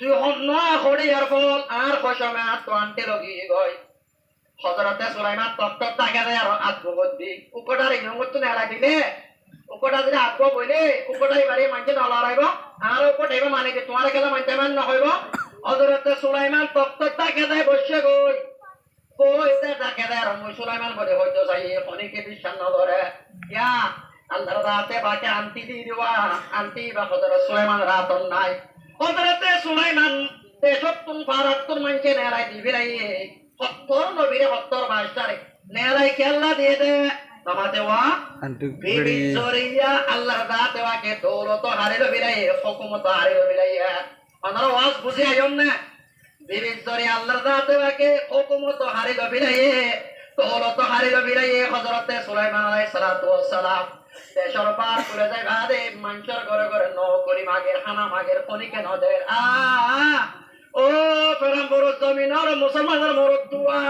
তুই হন্না হড়িয়ার ফল আর কসমে আর তো আন্টি লগি গই হযরতে সুলাইমান তত্ত্ব টাকা দেয় আর আত্মবদ্ধি উপটার ইনমত তো নেলা দিলে উপটা যদি আত্ম বইলে উপটাই বাড়ি মানতে নলারাইব আর উপটাইব মানে কি তোমার কেলা মানতে মান নহইব হযরতে সুলাইমান তত্ত্ব টাকা দেয় বসে গই কইতে টাকা দেয় আর সুলাইমান বলে হইতো চাই ফনিকে বিশ্বাস নকরে ইয়া আল্লাহর রাতে বাকে আন্তি দি দিবা আন্তি বা হযরত সুলাইমান রাতন নাই হযরতে সুলাইমান তেসত্তুন ফারাত্তুন মানকে নেলাই দিবিলাই 70 নবীরে 70 বাদশারে নেলাই কেল্লা দিয়ে দে নামাতে ওয়া বিবি জরিয়া আল্লাহর দাতে ওয়াকে দৌলত হারিলো বিলাই হুকুমত হারিলো বিলাই আপনারা ওয়াজ বুঝে আইন না বিবি জরিয়া আল্লাহর দাতে ওয়াকে হুকুমত হারিলো বিলাই দৌলত হারিলো বিলাই হযরতে সুলাইমান আলাইহিস সালাতু ওয়াস সালাম দেশর পার করে যায় বাদে মানুষের ঘরে ঘরে নকরি মাগের হানা মাগের ফনিকে নদের ও ফেরাম বড় জমিনের মুসলমানের মরদ দুয়া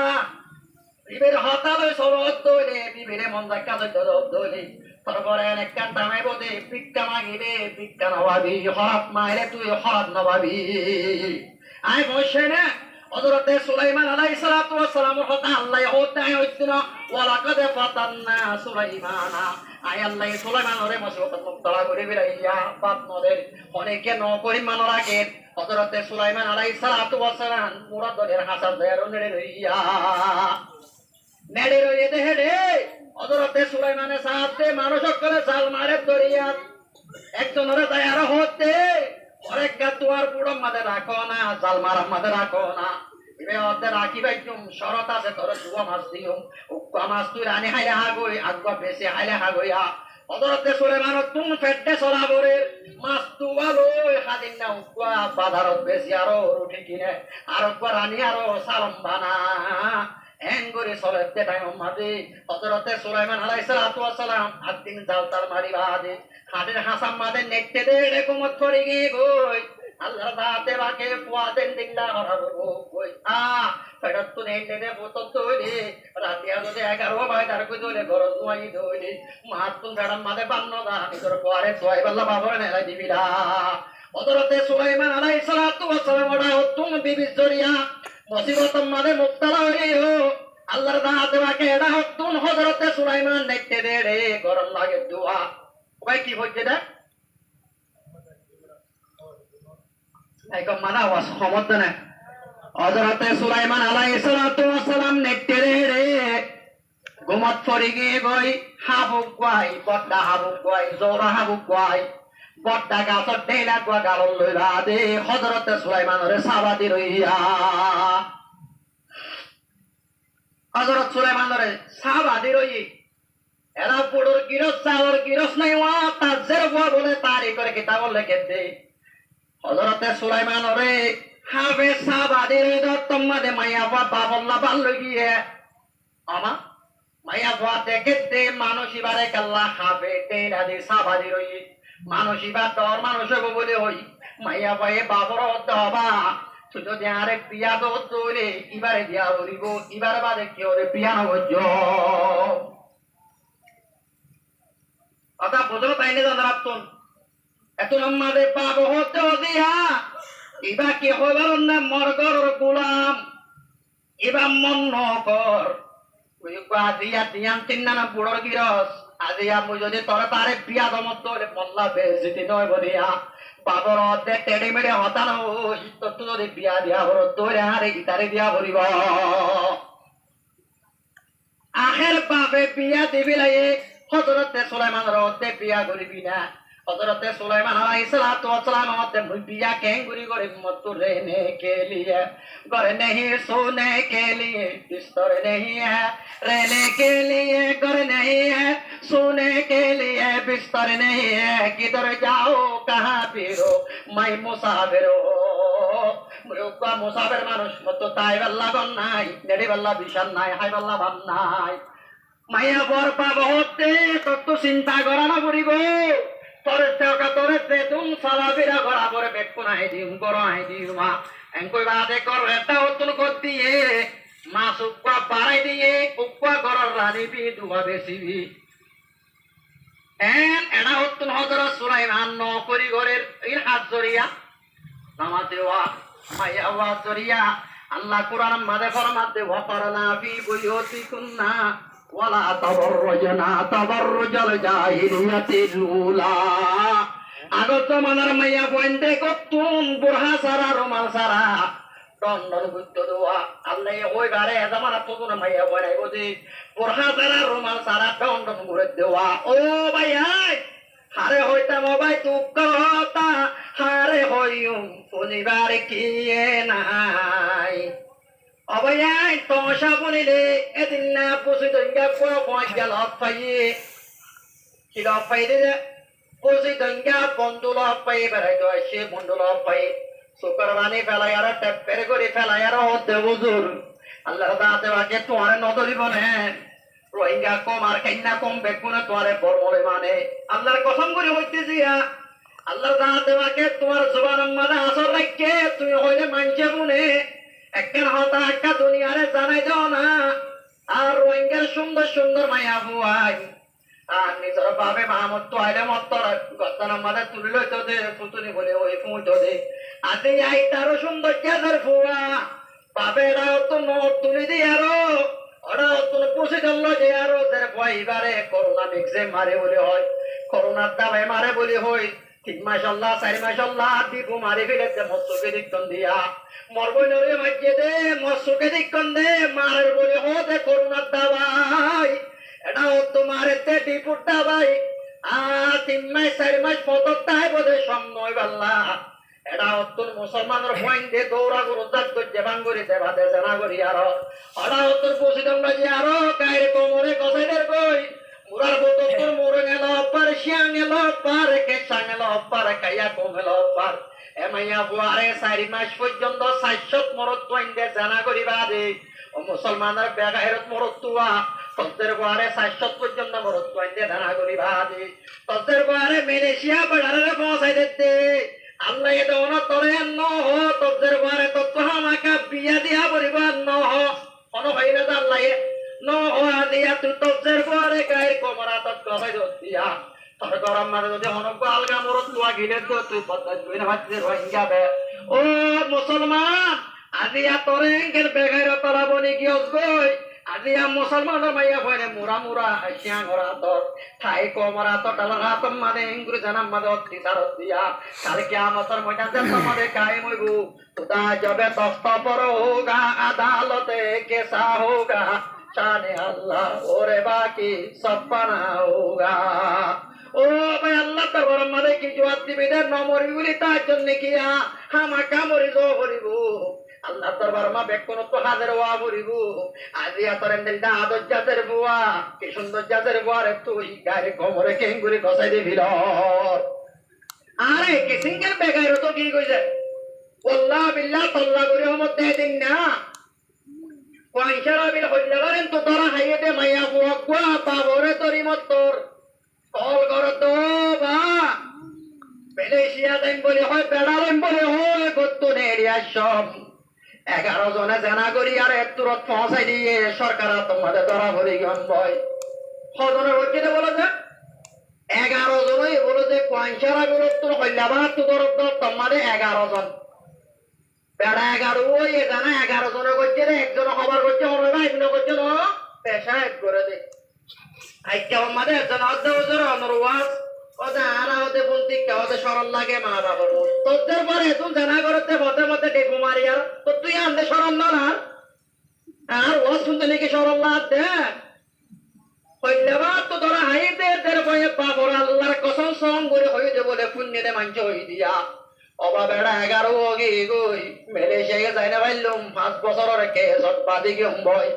বিবের হতালে সরদ দইলে বিবেরে মন দেখা দইলে তারপরে একটা টামে বদে পিক্কা মাগিলে পিক্কা নবাবি হরাত মাইলে তুই হরাত নবাবি আই বসে না হযরতে সুলাইমান আলাইহিস সালাতু ওয়াস সালামের কথা আল্লাহ হতে হইছিল ওয়ালাকাদ ফাতান্না সুলাইমানা আই আল্লাহ সুলাইমানরে মুসিবত মুক্তলা করে বিরাইয়া বাপ নদের অনেকে নকরি মানর আগে হযরতে সুলাইমান আলাইহিস সালাতু ওয়াস সালাম মুরাদের হাসান দেয়ার নেড়ে রইয়ে দেহে রে হযরতে সুলাইমানের সাথে মানুষ করে জাল মারে দরিয়া একজনের দায়ার হতে অনেকটা তুয়ার বুড়ো মাঝে রাখো না জাল মারার মাঝে রাখো না এবার অর্ধে রাখি বাইতুম শরত আছে তোর দুয়া মাছ দিও উক্কা মাছ তুই রানি হাইলে হাগই আগুয়া বেশি হাইলে হাগইয়া হযরতে সুলাইমান তুম ফেটে সরাবরে মাছ তুয়ালো খাদিন না উক্কা বাজারত বেশি আরো রুটি কিনে আর উক্কা রানি আরো সালাম বানা এঙ্গরে সলেতে টাইম মাঝে হযরতে সুলাইমান আলাইহিস সালাতু ওয়াস সালাম আদিন জালতার মারি বাদে হাতের হাসাম মাঝে নেকতে দে রেকমত করে গিয়ে গই আল্লাহর দাতে বাকে পুয়াতেন দিল্লা হরাবো কই ফেরত তো নেইতে দে বোতল তৈরি রাতে আলোতে 11 বাজে তার কই দলে ঘর দুয়াই দইলি মাতুন গাড়াম মাঝে বান্ন দা ভিতর পরে সোয়াই বল্লা বাবার নেলা দিবিরা হযরতে সুলাইমান আলাইহিস সালাতু ওয়াস সালাম ওটা তুম বিবি জরিয়া মুসিবত মাঝে মুক্তলা হইও আল্লাহর দাতে বাকে এটা তুম হযরতে সুলাইমান নেকতে দে রে গরম লাগে দোয়া ভাই কি হচ্ছে দা এখন মানা ওয়াস ক্ষমত না হযরতে সুলাইমান আলাইহিস সালাতু ওয়াস সালাম নেটেরে রে গোমত ফরি গিয়ে গই হাবুক গাই বড্ডা হাবুক গাই জোরা হাবুক গাই বড্ডা গাছত ডেলা গা গালল লইলা দে হযরতে সুলাইমানরে সাবাদি রইয়া হযরত সুলাইমানরে সাবাদি রই এরা পুরোর গিরস চাওয়ার গিরস নাই ওয়া তার জের বলে তারি করে কিতাব লিখে দে হযরতে সুলাইমানরে হাবে সাবাদি রই দত্তমাদে মাইয়া বাবল্লা বাল্ল গিয়ে আমা মাইয়া বাবা দেখে দে মানসিবারে কাল্লা হাবে তেলা দে সাবাদি রই মানসিবা তোর মানুষ বলে হই মাইয়া বায়ে বাবর দবা তুই যদি আরে পিয়া দো তোলে ইবারে দিয়া বলিব ইবার বাদে কি ওরে পিয়া নবজ কথা বুঝলো তাইলে জানাতুন এত লম্মাদে পাব হতে দিয়া ইবা কি হইবার না মরগর গোলাম ইবা মন নকর ওই দিয়া দিয়াম চিন্না না বুড়োর গিরস আজি আমি যদি তোরা তারে বিয়া দমত তোলে পল্লা বেজিতি নয় বলিয়া বাবর অর্ধেক টেড়ে মেড়ে হতানো তোর তো যদি বিয়া দিয়া বড় তোরে আরে গিটারে দিয়া বলিব আখের বাপে বিয়া দিবি লাগে হযরতে সুলাইমানের অর্ধেক বিয়া করিবি না হযরতে সুলাইমান আলাইহিস সালাতু ওয়াস সালাম অর্ধেক বিয়া কেন করি মত रहने के लिए घर नहीं सोने के लिए बिस्तर नहीं है रहने के लिए घर नहीं है सोने के लिए बिस्तर नहीं है किधर जाओ कहाँ फिरो मैं मुसाफिर মুরুব্বা মুসাফির মানুষ মতো তাই বেল্লা গন নাই নেড়ি বেল্লা বিশাল নাই হাই বেল্লা ভাব নাই মাইয়া বর পাব হতে তত চিন্তা করা না পড়িব তোরে তেকা তোরে তুম সালাবিরা গড়া পরে বেকু নাই দিম গড়াই দিমা এঙ্কই বাদে কর এটা অতুন কর দিয়ে মা সুপ্পা বাড়াই দিয়ে উপ্পা গড়ার রানী বি দুবা বেশিবি এনা অতুন হযরত সুলাইমান ন করি গরের এই হাত জড়িয়া নামাতে ওয়া মাইয়া আওয়াজ জড়িয়া আল্লাহ কুরআন মাঝে ফরমাতে ওয়া করনা ফি বুয়ুতিকুন্না ওয়ালা তাবাররুজনা তাবাররুজাল জাহিলিয়াতিল উলা আগত মানার মাইয়া বন্ধে কতুন বুরহা সারা রুমাল সারা দন্ডন গুত্ত দোয়া আল্লাহ ওই বারে জামানা তখন মাইয়া বনাই বদি বুরহা সারা রুমাল সারা দন্ডন করে দেওয়া ও ভাই হারে হইতা মোবাই তুক হতা হারে হইম শনিবার কিয়ে নাই অবয়াই তমসা বলিলে এদিন না পুষি দঙ্গা কোয়া গেল পাইয়ে কি লব পাইলে পুষি দঙ্গা বন্ধু লব পাই বেড়াই তো সে বন্ধু লব পাই শুক্রবানি ফেলাই আর টেপের করে ফেলাই আর হতে বুঝুর আল্লাহ দাতে বাকে তোমার নদরিব নে রোহিঙ্গা কম আর কাইন্না কম বেকুনে তোমারে বড় মানে আল্লাহর কসম করে হইতে জিয়া আল্লাহর দাতে বাকে তোমার জবান মাঝে আসর রাখকে তুমি হইলে মানছে বুনে একখান হতা একটা দুনিয়ারে জানাই দাও না আর রোহিঙ্গার সুন্দর সুন্দর মায়া বুয়াই আর নিজের বাবে মাহমুদ তো আইলে মত্তর গতানা মাঝে তুলি লইতো দে পুতুনি বলে ওই ফুঁটো দে আতে আই তারও সুন্দর কেদার ফুয়া বাবে এরাও তো নোট তুলি দি আরো ওরাও তো পুষে চললো যে আরো যার এবারে করোনা মিক্সে মারে বলে হয় করোনার দাবায় মারে বলে হয় 3 মাস আল্লাহ 4 মাস আল্লাহ দিবু মারি ফেলেছে মৎস্যকে দিকন দিয়া মরবই নরে মাঝে দে মৎস্যকে দিকন দে মারের বলে হতে করোনার দাবাই এটাও তোমার এতে ডিপুটা ভাই আর 3 মাস 4 মাস পতকটাই বোধে সময় বাল্লা এটা অত্যন্ত মুসলমানের পয়েন্ট দিয়ে দৌড়া গুরুদার করছে বাঙ্গুরি দেবাতে জানা করি আরো ওরা অত্যন্ত পৌঁছিতাম না যে আরো গায়ের কোমরে কসাইদের কই মুরার বোতর মোরে গেল পার শিয়াং গেল পার কেসা গেল পার কাইয়া কমেল পার এমাইয়া বুয়ারে 4 মাস পর্যন্ত 60 মরত পয়েন্ট দিয়ে জানা করি বাদে ও মুসলমানের বেগাহেরত মরত তুয়া তদের বুয়ারে 60 পর্যন্ত মরত পয়েন্ট দিয়ে জানা করি বাদে তদের বুয়ারে মালয়েশিয়া বাজারে পৌঁছাই দিতে আল্লাহ এটা ওনা তরে ন হ তদের বারে তত হামাকা বিয়া দিয়া পরিবার ন হ কোন ভাইরা আল্লাহ ন হ দিয়া তু তদের বারে গায়ের কোমরা তত কই দিয়া তোর গরম মাঝে যদি অনক আলগা মরত লুয়া গিলে তো তুই পতাজ কইনা ভাতে রোহিঙ্গা বে ও মুসলমান আজিয়া তরে এর বেগাইর তলা বনি গিয়স গই আজি মুসলমানের মাইয়া ভয়নে মুরা মুরা হাসিয়া ঘরা তো ঠাই কমরা তো টালা তো মানে ইংরেজ জানাম মাদে অত্যাচার দিয়া কাল কিয়ামতের ময়দানে তোমাদের কায়েম হইব খুদা জবে দস্ত পর হোগা আদালতে কেসা হোগা शान अल्लाह और बाकी सब बना होगा ओ भाई अल्लाह दरबार मारे की जो आदमी बेदर न मरी बोली तार जन्ने किया हम का मरी जो भरिबो अल्लाह दरबार मा बेकोन तो हाजिर हुआ भरिबो आज या तोरे दिलदा आदत जातेर बुआ की सुंदर जातेर बुआ रे तुई गारे कोमरे केंगुरी गसाई दे ভিড় আরে কি সিঙ্গেল বেগাইরো তো কি কইছে আল্লাহ বিল্লাহ আল্লাহ করে রহমত দে দিন না Kuansara bil hollagaran to tora hayete maya buakwa pabore tori motor kol gordo ba Malaysia dem bole hoy pedalem bole hoy gotto neria shop 11 জনে জানা করি আর এতুরত পৌঁছাই দিয়ে সরকার তোমাদের ধরা ভরে গন বয় হজনে হচ্ছে বলে যে 11 জনই বলে যে কুয়ানসারা বিল তো হল্লাবার তো দরদ তোমাদের 11 জন বেড়া 11 ওই জানা 11 জনে করছে রে একজন খবর করছে ওরা এগুলো করছে না পেশা এক করে দে আইটা আমাদের একজন অধ্যবজর অনুরওয়াজ ওদা আরা ওদে বন্তি কে ওদে শরণ লাগে মা বাবার তোদের পরে তুই জানা করতে মতে মতে ডেপু মারি আর তো তুই আনতে শরণ না আর ও শুনতে নাকি শরণ না দে হইলেবা তো তোরা হাইতে দের বয়ে বাবার আল্লাহর কসম সং করে হই দে বলে পুণ্যে মানছে হই দিয়া অবা বেড়া 11 ওগি গই মালয়েশিয়া যাই না ভাইলুম 5 বছরের কেসত বাদি গম বয়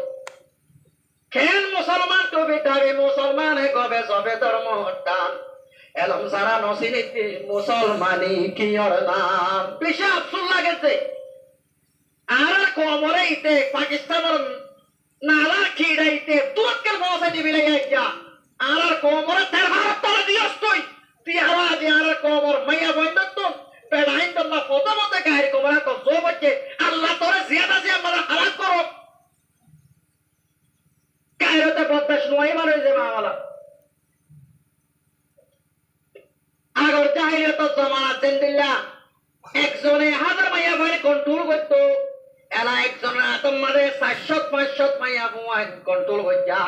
খেল মুসলমান তো বিটাবে মুসলমান গবে সবে ধর্ম টান এলম সারা নসিনীতি মুসলমানি কি ওর নাম বেশি আফসোস লাগেছে আর কোমরে ইতে পাকিস্তানের নালা খিড়াইতে তুরস্কের বসে দিবিলে গিয়া আর কোমরে তের ভারত তলে দিয়স তুই আওয়াজ আর কোমর মাইয়া বন্ধত পেড়াইন তোমরা ফটো মতে গায়ের কোমরা তো জো বচ্ছে আল্লাহ তোরে জিয়াদা জিয়া মারা হারাম করো গায়েরতে বদমাশ নয় মানে যে মাওলা আগর চাইলে তো জমানা দিল্লা একজনে হাজার মাইয়া ভাই কন্ট্রোল করতো এলা একজনে তোমারে 700-500 মাইয়া ভাই কন্ট্রোল করছা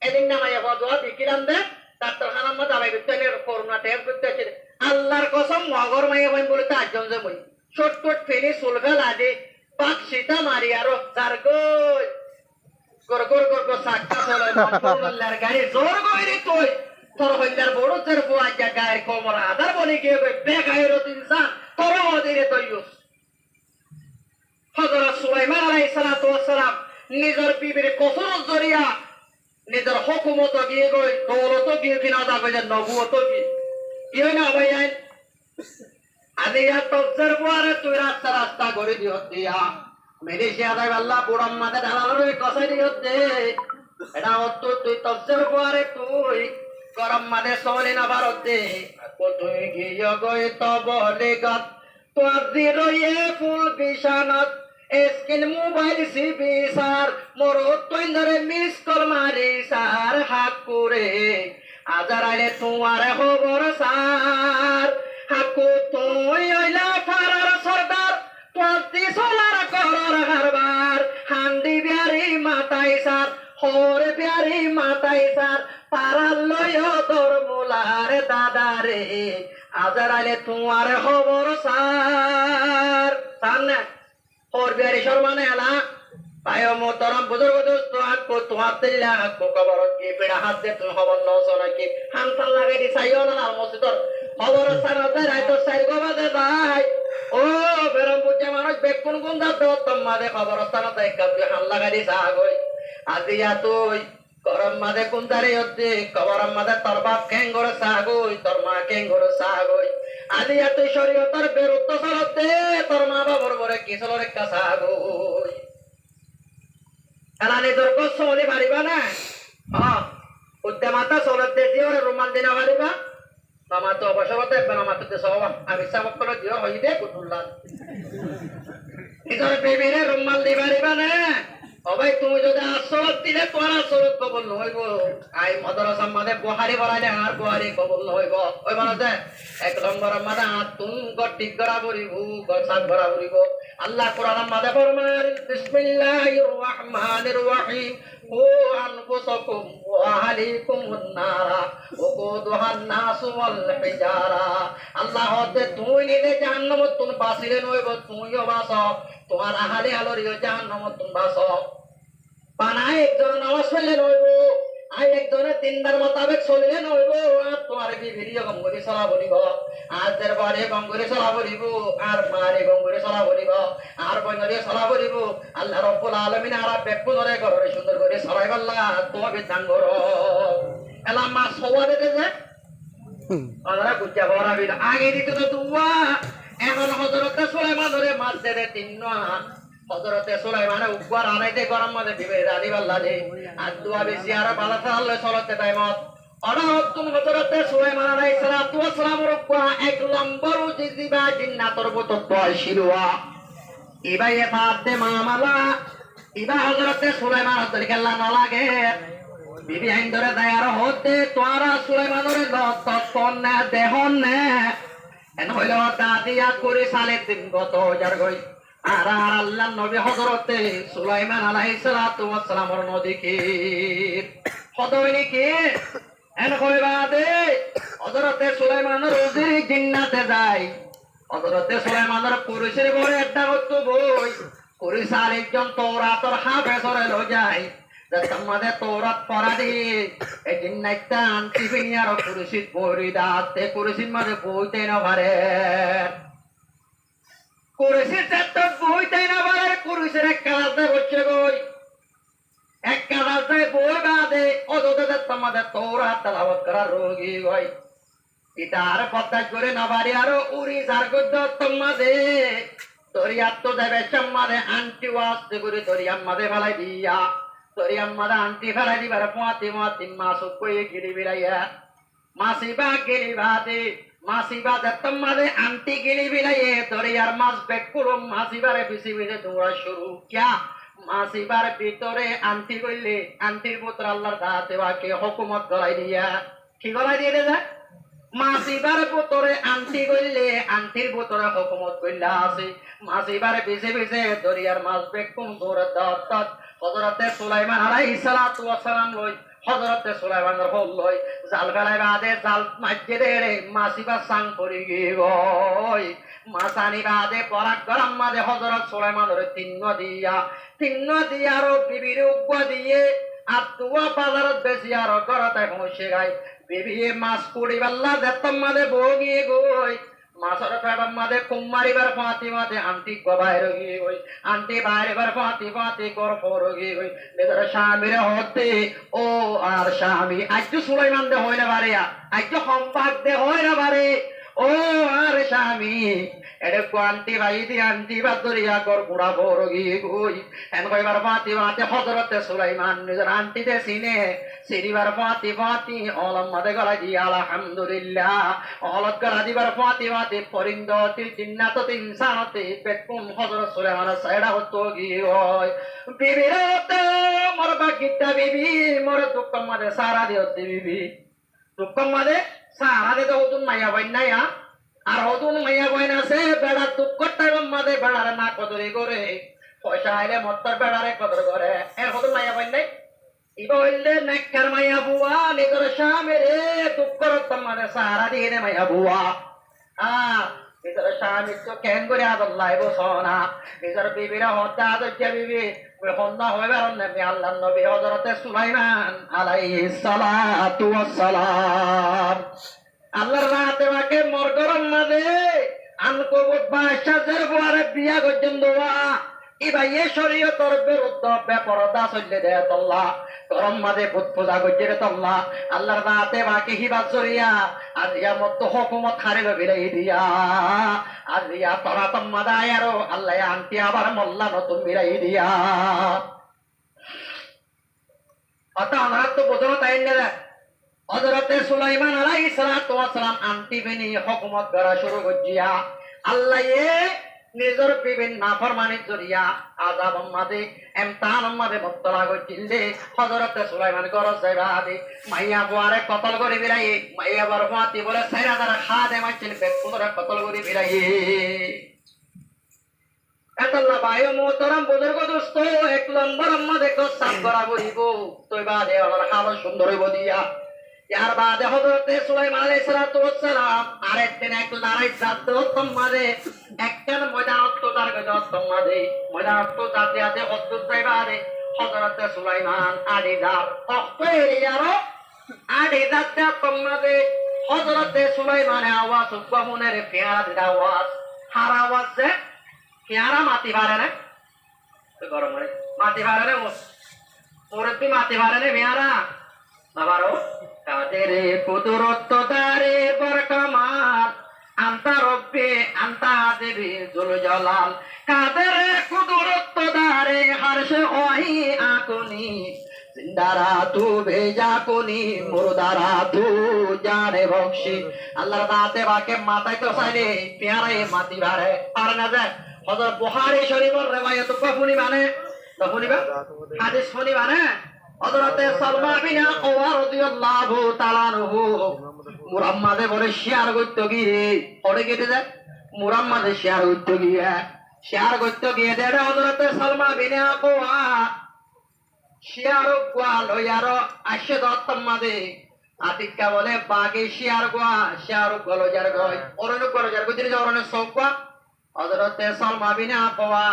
এদিন না মাইয়া বাজোয়া দিকিরাম দে ডাক্তার খানার মধ্যে আলাই করতে করোনা টেস্ট করতে আছে আল্লাহর কসম মগর মাইয়া ভাই বলে চারজন যে মই শর্টকট ফেনি সুলফেল আদি পাক সীতা মারি আর চার গই গর গর গর গর সাক্কা চলে আল্লাহর গাড়ি জোর কইরে তুই তোর হইলার বড় তোর বুয়া জায়গায় কোমর আদার বলি গিয়ে বেগায়ের ইনসান তোর ওদিরে তৈয়ুস হযরত সুলাইমান আলাইহিস সালাতু ওয়াস সালাম নিজের বিবির কসর জরিয়া নিজের হুকুমত গিয়ে গই দৌলত গিয়ে কিনা দা কই নবুয়ত কি ইও না ভাই আইন আদিয়া তফসির পরে তুই রাস্তা রাস্তা করে দিও দিয়া মালয়েশিয়া দাই আল্লাহ বুড়াম মাথা ঢালারে কসাই দিও দে এটা অত তুই তফসির পরে তুই গরম মানে চলে না ভারতে তুই গিয়ে গই তো বলে গত তোর দিরয়ে ফুল বিছানাত স্ক্রিন মোবাইল সিবি সার মোর তুই ধরে মিস কল মারি সার হাক করে আজার আইলে তোমার খবর সার হাকু তুই হইলা ফারার সর্দার তোর দিছলার করর হারবার হান্ডি বিয়ারি মাতাই সার হোর বিয়ারি মাতাই সার পারাল লয় তোর মোলার দাদারে আজার আইলে তোমার খবর সার সামনে হোর বিয়ারি শর্মানে এলা পায়ো মোতরম বুজুর্গ দোস্ত আকো তোমার দিল্লা আকো কবর কি পেড়া হাত দে তুমি খবর নছ নাকি হামসাল লাগাই দি চাইও না মসজিদর খবর সারাতে রাইতো সাইর গবাদে ভাই ও বেরম বুঝে মানুষ বেকুন গুন দাও তোমাদের খবর সারাতে কাপি হাল লাগাই দি সাগই আজিয়া তুই গরম মাদে কুন্দারে হচ্ছে কবরম মাদে তোর বাপ কেঙ্গর সাগই তোর মা কেঙ্গর সাগই আজিয়া তুই শরীয়তর বিরুদ্ধ চলতে তোর মা বাবার বরে কি চলরে কাসাগই এলা নিজের কষ্ট হলে পারিবা না হ্যাঁ উদ্যে মাতা চলতে দিয়ে ওরা রুমাল দিনা পারিবা মামা তো অবসর দেখবে না মাতুতে সব আমি সাবক করে দিও হই দে কুতুল্লা নিজের বেবিরে রুমাল দি পারিবা না অবাই তুমি যদি আসরত দিলে তোমার আসরত কবুল নহইব আই মাদ্রাসার মাঝে বহারি বাড়াইলে আর বহারি কবুল নহইব ওই মানুষে 1 নম্বরের মাঝে আতুন গটিক গড়া বলিব গসাক গড়া বলিব আল্লাহ কোরআনের মাঝে ফরমান বিসমিল্লাহির রহমানির রহিম ও আনফুসাকুম ওয়া আহলিকুমুন নারা ওকুদুহান নাসু ওয়াল হিজারা আল্লাহ হতে তুই নিলে জাহান্নামত তুন বাসিলে নহইব তুইও বাস তোমার আহালে আলোরিও জাহান্নামত তুন বাস বানায় একজন নামাজ পড়লে নইব আর একজনের তিনবার মোতাবেক চলিলে নইব আর তোমার বিবিরিও গঙ্গুরি চলা বলিব আর দের বারে গঙ্গুরি চলা বলিব আর মারে গঙ্গুরি চলা বলিব আর বইনরে চলা বলিব আল্লাহ রব্বুল আলামিন আর বেকুনরে ঘরে সুন্দর করে চলাই বললা তোমার বিধান করো এলা মা সওয়া দিতে যে আমরা বুঝা বড় বিল আগে দিতে তো দুয়া এখন হযরত সুলাইমান ধরে মাছ দে তিন হযরতে সুলাইমানের উপর আনাইতে গরম মধ্যে দিবে রাদি বাল্লা দে আর দুয়া বেশি আর বালা তাহলে চলতে টাইমত অনাহতুন হযরতে সুলাইমান আলাইহিস সালাতু ওয়াস সালামের উপর 1 নম্বর জিজিবা জিন্নাতর বত শিলুয়া ইবাই ফাতে মামালা ইবা হযরতে সুলাইমান তরিকাল্লাহ না লাগে বিবি আইন ধরে দায়ার হতে তোরা সুলাইমানের তত্তন না দেহন না এন হইল দাদিয়া করে সালে দিন গত হাজার গই আর আল্লাহ নবী হযরতে সুলাইমান আলাইহিস সালাতু ওয়াস সালামের নদীকে হদইনি কি এন কইবা দে হযরতে সুলাইমানের রোজে জিন্নাতে যায় হযরতে সুলাইমানের পুরুষের বড় একটা হতো বই পুরুষ আরেকজন তওরাতের হাফেজরে লো যায় আমাদের তওরাত পড়া দি এই জিন্নাতটা আনতি ফিনিয়ার পুরুষিত বরিদাতে পুরুষির মাঝে বইতে না পারে কুরসির চারটা বই তাই না বলে কুরসির এক কালাতে বসছে বই এক কালাতে বই বাদে অদতে তোমাদের তওরাত তেলাওয়াত করার রোগী গই ইতার পদ্মা করে না বাড়ি আরো উড়ি যার গদ্দ তোমাদের দরিয়া তো দেবে সম্মাদে আন্টি ওয়াস্তে করে দরিয়ার মাঝে ফেলাই দিয়া দরিয়ার মাঝে আন্টি ফেলাই দিবার পোয়াতি মাতি মাছ কই গিরি বিরাইয়া মাসিবা গিরি বাদে মাসিবা তোমাদের আন্টি গিলি বিলাইয়ে দরিয়ার মাছ বেকুর মাসিবারে বেশি বেশি দৌড়া শুরু ক্যা মাসিবার ভিতরে আন্টি কইলে আন্টির পুত্র আল্লাহর দাতে বাকে হুকুমত গলাই দিয়া কি গলাই দিয়ে দেয় মাসিবার ভিতরে আন্টি কইলে আন্টির ভিতরে হুকুমত কইলা আছে মাসিবার বেশি বেশি দরিয়ার মাছ বেকুম দৌড়া দাঁত হযরতে সুলাইমান আলাইহিস সালাতু ওয়াস সালাম লই হযরতে সুলাইমানের হল লই জাল ফেলাই বাদে জাল মাঝে দেড়ে মাসিবা সাং করি গই মাসানি বাদে পরাক গরম মাঝে হযরত সুলাইমানের তিন্ন দিয়া আরো বিবির উগ্গ দিয়ে আর তুয়া বাজারত বেশি আরো করতে পৌঁছে গাই বিবি মাছ কুড়ি বাল্লা যেতম মাঝে বগিয়ে গই মাছের পেটর মাঝে কুমারিবার ফাঁতি মাঝে আন্টি বাইরে গিয়ে গই আন্টি বাইরেবার ফাঁতি ফাঁতি কর গিয়ে গই বেদর স্বামীর হতে ও আর স্বামী আজ সুলাইমান দে হয় না বারে আজ সম্পাক দে হয় না বারে ও আর স্বামী এটা আন্টি ভাই দি আন্টি বা দরিয়া কর গুড়া গিয়ে গই এন কইবার ফাঁতি ফাঁতি হযরতে সুলাইমান নিজের আন্টি দে সিনে সিরিবার ফাঁতি ফাঁতি অলম মাঝে গলা দিয়ে আলহামদুলিল্লাহ অলক গলা দিবার ফাঁতি ফাঁতি পরিন্দতি জিন্নাততি ইনসানতি বেকুম হযরত সুলাইমান সাইডা হতো গিয়ে হয় বিবিরতে মোর বাকিটা বিবি মোর দুঃখ মাঝে সারা দিওতে বিবি দুঃখ মাঝে সারা দে তো তুম মাইয়া বন্যায়া আর হতুন মাইয়া বইন আছে বেড়া দুঃখ টাইম মাঝে বেড়ারে না কদরি করে পয়সা আইলে মত্তর বেড়ারে কদর করে এর হতুন মাইয়া বন্যাই ইবা হইলে নেককার মাইয়া বুয়া নিজের স্বামী রে দুঃখর তোমার সারা দিয়ে রে মাইয়া বুয়া নিজের স্বামী তো কেন করে আদল্লাই বসনা নিজের বিবিরা হত্যা আদর্যা বিবি হন্যা হইবার নেবে আল্লাহ নবী হযরতে সুলাইমান আলাইহিস সালাতু ওয়াস সালাম আল্লাহর রাতে বাকে মোর গরম মাঝে আনকবুত বাদশাহের বুয়ারে বিয়া করছেন দোয়া ইবা এ শরীয়তের বিরুদ্ধ বেপরদা চললে দে আল্লাহ গরম মাঝে ভূত পূজা করছে রে আল্লাহ আল্লাহর রাতে বাকে হিবাত জরিয়া আজিয়া মত হুকুমত হারিল বিলাই দিয়া আজিয়া তোরা তোমা দায় আরো আল্লাহ আনতি আবার মোল্লা নতুন বিলাই দিয়া অত আমার তো বোঝো তাই না হযরতে সুলাইমান আলাইহিস সালাতু ওয়াস সালাম আনতি বেনি হুকুমত করা শুরু করিয়া আল্লাহ এ নিজের বিভিন্ন নাফরমানির জরিয়া আযাব মাঝে এমতান মাঝে মুক্তলা করছিলে হযরতে সুলাইমান গরজ যাইবাদি মাইয়া বুয়ারে কতল করে বিরাই মাইয়া বার ফাতি বলে সাইরা দ্বারা খাদে মাইছিল বেকুনরে কতল করে বিরাই এতলা বায়ু মোহতরম বুজুর্গ দোস্ত এক নম্বর মাঝে কো সাব করা বলিব তুই বাদে আমার হাল সুন্দর হইব দিয়া ইয়ার বাদে হযরতে সুলাইমান আলাইহিস সালাতু ওয়াস সালাম আরেকদিন এক লড়াই জাত তোমারে একখান ময়দানত তার গজত তোমারে ময়দানত জাতি আছে অদ্ভুত যাইবারে হযরতে সুলাইমান আদিদার অকইয়ারো আদিদার তোমারে হযরতে সুলাইমানের আওয়াজ উব্বাহুনের পেয়ারা আওয়াজ হার আওয়াজ যে পেয়ারা মাটি পারে না গরম হয় মাটি পারে না মুরব্বি মাটি পারে না পেয়ারা বাবারো কাদের কুদরত দারে বরকমাল আন্তা রব্বে আন্তা দেবী জুল জালাল কাদের কুদরত দারে হরশে ওহি আকুনি জিন্দারা তু ভেজা কুনি মুরদারা তু জানে বখশি আল্লাহর দাতে বাকে মাথায় তো সাইলে পেয়ারে মাটি পারে পারে না যায় হযরত বুখারী শরীফের riwayat কফুনি মানে কফুনিবা হাদিস শুনি মানে হযরতে সালমা বিন আওয়া রাদিয়াল্লাহু তাআলা আনহু মুহাম্মাদে বলে শেয়ার করতে গিয়ে পড়ে কেটে যায় মুহাম্মাদে শেয়ার করতে গিয়ে দেড় হযরতে সালমা বিন আওয়া শেয়ার গোয়া লয়ারো আসে দত্তমাদে আতিকা বলে বাগে শেয়ার গলো যার গয় অরনে গলো যার গদিনে অরনে সৌকা হযরতে সালমা বিন আওয়া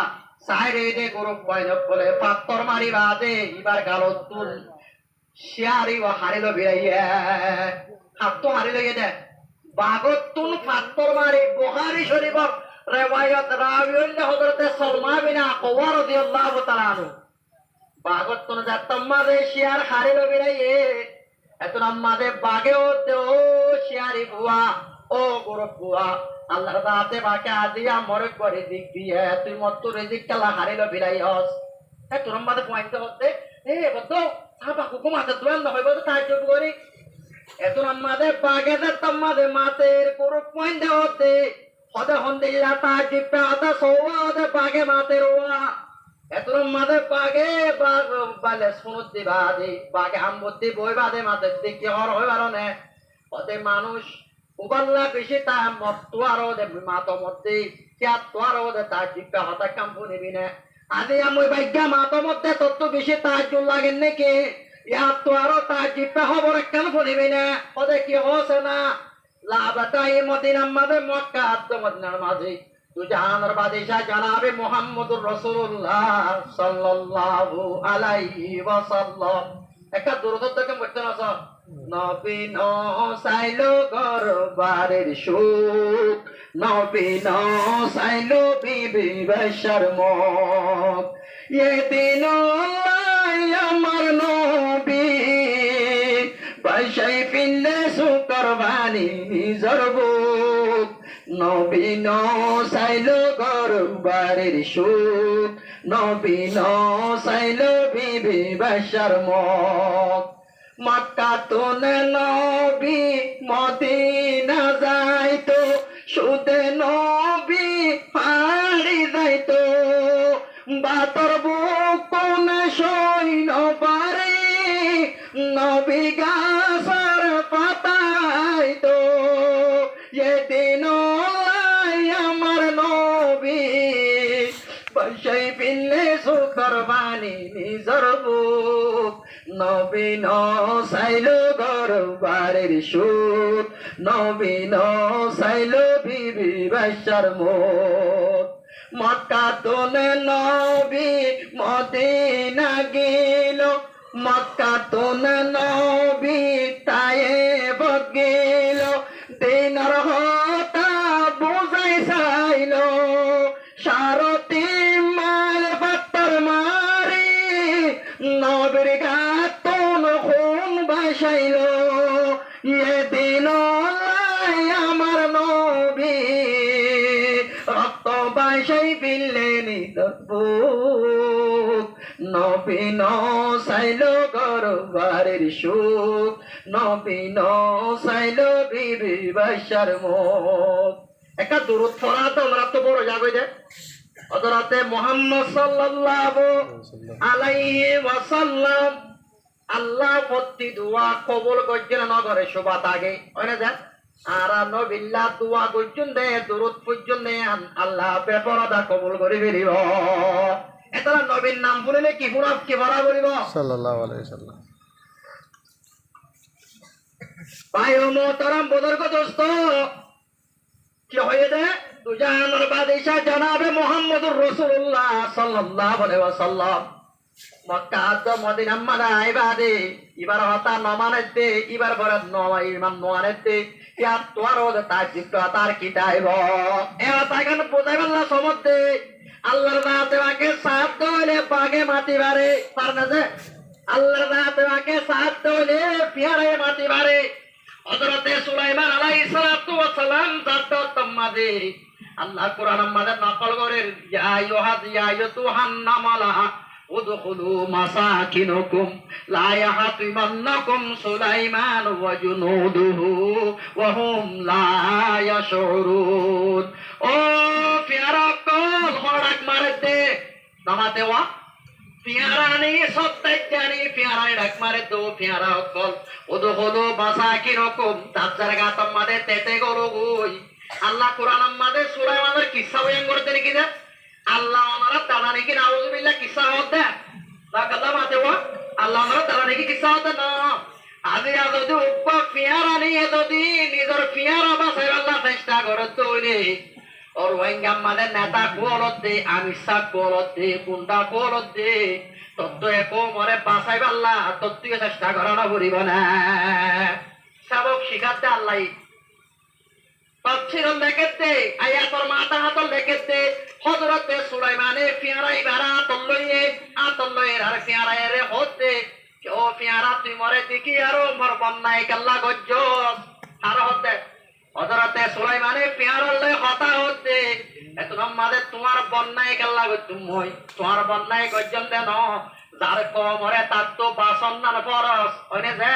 সাইরে দে গরু কয়ন বলে পাত্তর মারি বাদে ইবার গালো তুল শিয়ারি ও হারিলো বিরাইয়া হাত তো হারিলো দে বাগত তুল পাত্তর মারি বুখারী শরীফের riwayat রাবি হযরতে সালমা বিন আওয়া রাদিয়াল্লাহু তাআলা আনহু বাগত তুল জাতমাদে শিয়ার হারিলো বিরাইয়ে এত নামাদে বাগেও তো শিয়ারি বুয়া ও গরু বুয়া আল্লাহর দাতে বাকে আজিয়া মরে করে দিক দিয়ে তুই মত রিজিক কালা হারিলো বিলাই হস এ তোর মাঝে পয়েন্ট হতে এ বদ্ধ সাবা কুকু মাতে দুয়াল না হইব তো সাহায্য করি এত আমাদের বাগে দে তোমাদের মাতের পুরো পয়েন্ট হতে হদে হন্দে লাতা জিপে আতা সোয়াদে বাগে মাতের ওয়া এত আমাদের বাগে বাগ বালে শুনুত দিবাদি বাগে হামবতি বই বাদে মাতে দিকে হর হইবারনে হদে মানুষ উবাল্লা বেশি তা মতুয়ারো দে মাতো মধ্যে কিয়াতুয়ারো দে তা জিপা হতা কাম্পুনি বিনে আদি আমি ভাগ্যা মাতো মধ্যে তত বেশি তাজ্জুল লাগেন নাকি ইয়াতুয়ারো তা জিপা হবর কাম্পুনি বিনে ওদে কি হসে না লাবাতাই মদিনা মাদে মক্কা আদ মদিনার মাঝে তু জাহানের বাদশা জনাবে মুহাম্মদুর রাসূলুল্লাহ সাল্লাল্লাহু আলাইহি ওয়াসাল্লাম একটা দুরুদ থেকে পড়তে না নবী নো সাইলো গরবারের সুখ নবী নো সাইলো বিবি বশর মুখ এ দিন আমার নবী বশাই ফিলে সুকরবানি নিজর বুক নবী নো সাইলো গরবারের সুখ নবী নো সাইলো বিবি বশর মুখ মক্কা তো নবী মদিনা যাইতো সুদে নবী হারি যাইতো বাতর বুক কোন সইন পারে নবী গাছার পাতাইতো এদিন আমার নবী বসাই পিলে সুখর বাণী নিজর বুক নবী ন সাইলো গরবারের সুখ নবী ন সাইলো বিবি বশর মুখ মক্কা তোনে নবী মদিনা গেল মক্কা তোনে নবী তায়েব গেল দিনর হতা বুঝাই চাইল সারতি মাল পাত্তর মারি নবীর গাতন খুন বাসাইল এদিন আমার নবী রক্ত বাসাই বিল্লেনি বুক নবী ন সাইল গরবারের সুখ নবী ন সাইল বিবি বশর মুখ একটা দূরত পড়া তোমরা তো বড় যাবে যে হযরতে মুহাম্মদ সাল্লাল্লাহু আলাইহি ওয়াসাল্লাম আল্লাহ প্রতি দোয়া কবুল করছেন নগরে শোভা থাকে ওনে যা আর নবিল্লাহ দোয়া করছেন দে দূরত পর্যন্ত আল্লাহ বেপরদা কবুল করে ফেলিব এটা নবীর নাম বলিলে কি পুরা কি ভরা বলিব সাল্লাল্লাহু আলাইহি সাল্লাম ভাই ও মোহতারাম বুজুর্গ দোস্ত কি হয়ে যায় দুজাহানের বাদশা জনাবে মুহাম্মদুর রাসূলুল্লাহ সাল্লাল্লাহু আলাইহি ওয়াসাল্লাম মক্কা আদ মদিনা মাদাই বাদে এবার হতা নমানেতে এবার বড় নমাই ইমাম নোয়ানেতে ইয়া তোয়ারো তাজিক তার কি দাইব এ তাগান বোঝাইবাল্লা সমতে আল্লাহর রাতে বাকে সাথ দইলে বাগে মাটি বারে পারনা যে আল্লাহর রাতে বাকে সাথ দইলে পিয়ারে মাটি বারে হযরতে সুলাইমান আলাইহিস সালাতু ওয়াস সালাম জাত তাম্মাদে আল্লাহ কোরআন মাদে নকল করে ইয়া আইয়ুহান নামালা উদখুলু মাসাকিনুকুম লা ইয়াহতিমান্নাকুম সুলাইমান ওয়া জুনুদুহু ওয়া হুম লা ইয়াশউরুন ও প্যারা কল হড়াক মারতে নামাতে ওয়া প্যারা নেই সত্য জানি প্যারা ডাক মারে তো প্যারা কল উদখুলু মাসাকিনুকুম তার জায়গা তোমাদের তেতে গরু গই আল্লাহ কোরআন মাদে সুলাইমানের কিসসা বয়ান করতে নাকি দে আল্লাহ ওনারা দানা নাকি নাউজুবিল্লাহ কিসসা হতে কথা মাতে ওয়া আল্লাহ ওনারা দানা নাকি কিসসা হতে না আজি যদি উপা পিয়ারা নিয়ে যদি নিজের পিয়ারা বাসাই আল্লাহ চেষ্টা করে তৈরি ওর ওয়াইঙ্গাম মানে নেতা কোলতে আমিষা কোলতে কুন্ডা কোলতে তত্ত্ব একো মরে বাসাই আল্লাহ তত্ত্বীয় চেষ্টা করানো করিব না সবক শিখাতে আল্লাহ তফসির লেখেতে আয়াতর মাথা হাতল লেখেতে হযরতে সুলাইমানের পিয়ারাই বারা আতলয়ে আর পিয়ারায় রে হতে ও পিয়ারা তুই মরে দেখি আর মোর বন্যায় কাল্লা গজ্জ আর হতে হযরতে সুলাইমানের পিয়ারালে হতা হতে এত মাদে তোমার বন্যায় কাল্লা গজ্জ মই তোমার বন্যায় গজ্জন দেন যার কমরে তার তো বাসন নাম ফরস ওনে যে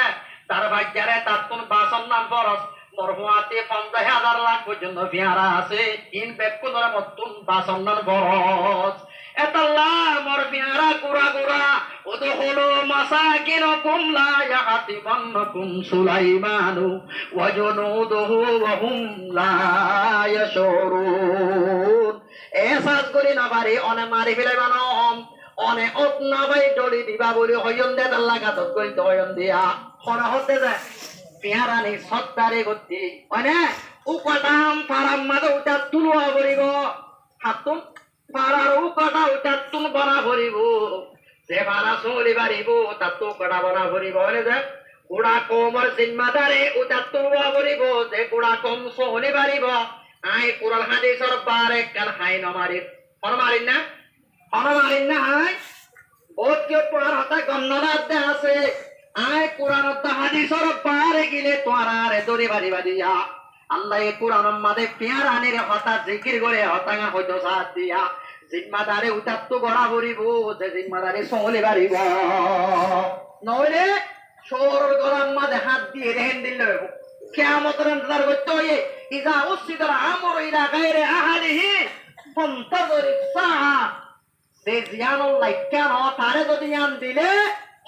তার ভাগ্যারে তার তো বাসন নাম ফরস মরহুয়াতে 50,000 লাখ পর্যন্ত পেয়ারা আছে ইন বেকুন মতুন বাসন্নান বরস এতাল্লাহ মর পেয়ারা গুরা গুরা উদখুলু মাসাকিনুকুম লা ইয়াহতিমান্নাকুম সুলাইমানু ওয়া জুনুদুহু ওয়া হুম লা ইয়াশউরুন এসাস করি না বাড়ি অনে মারি ফেলাইবানো অনে অপনা ভাই ডলি দিবা বলি হইন দে আল্লাহ গাতত কই দয়ন দিয়া খরা হতে যায় পেয়ারা নেই সত্তারে গতি মানে উপাদাম পারাম মাদে উঠা তুলুয়া ভরিব হাতুন পারার উপাদা উঠা তুল বনা ভরিব যে পারা চলি বাড়িব তার তো কটা বনা ভরিব হলে যে গুড়া কমর জিম্মাদারে উঠা তুলুয়া ভরিব যে গুড়া কম সোহনি বাড়িব আই কুরাল হাদিসর বারে কাল হাই নমারির হনমারিন না হাই বহুত কেউ পড়ার হতা গন্নরাতে আছে আয় কোরআন হাদিসর পারে গিলে তোয়ারে দরি বাড়ি বাড়িয়া আল্লাহ এই কোরআন মাদে পেয়ারানির হতা জিকির করে হতাঙ্গা হইতো সাথ দিয়া জিম্মাদারে উঠাত্তু গড়া ভরিব যে জিম্মাদারে সহলে বাড়িব নইলে সৌর গলার মাঝে হাত দিয়ে রেহেন দিল কিয়ামতের ইন্তজার করতে হইয়ে ইজা উসিদাল আমরু ইলা গায়রি আহালিহি ফান্তাযিরিস সাআ সে জিয়ানুল লাইকান তারে যদি জান দিলে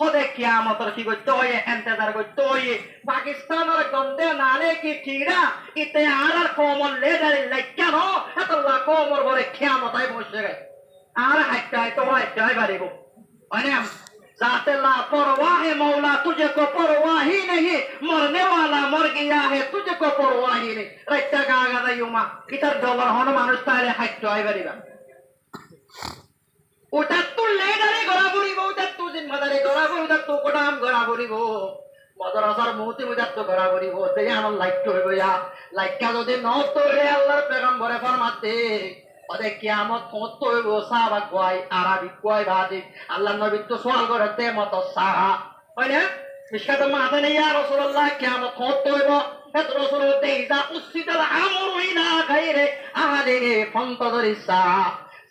হদে কিয়ামতের কি করতে হয় ইন্তজার করতে হয় পাকিস্তানের গন্ধে নালে কি কিরা ইতে আর কমল লেডার লাইকান আল্লাহ কমর বলে কিয়ামতায় বসে গেছে আর হাইটাই তো হাইটাই বাড়িব মানে जाते ला परवाह है मौला तुझको परवाह ही नहीं मरने वाला मर गया है तुझको परवाह ही नहीं रट्टा गागा दायुमा इधर डॉलर होना मानुष तारे हाइट आइ बरिबा उठा तू लेडारे गरा बरिबो उठा तू जिम्मेदारी गरा बरिबो उठा तू कोडाम गरा बरिबो मदरसार मुहति उठा तू गरा बरिबो ते आनो लाइट হইবো या लाइट का যদি ন তো রে আল্লাহর পেগম্বরে ফরমাতে ওদে কিয়ামত কত হইব সাহাবা কয় আরবি কয় বাদে আল্লাহর নবী তো সওয়াল করতে মত সাহা হয়না মিশকাত মাথা নেই ইয়া রাসূলুল্লাহ কিয়ামত কত হইব এত রাসূল দেইদা উসিদাল আমরু ইলা গায়রে আহাদে ফান্তাদরিসা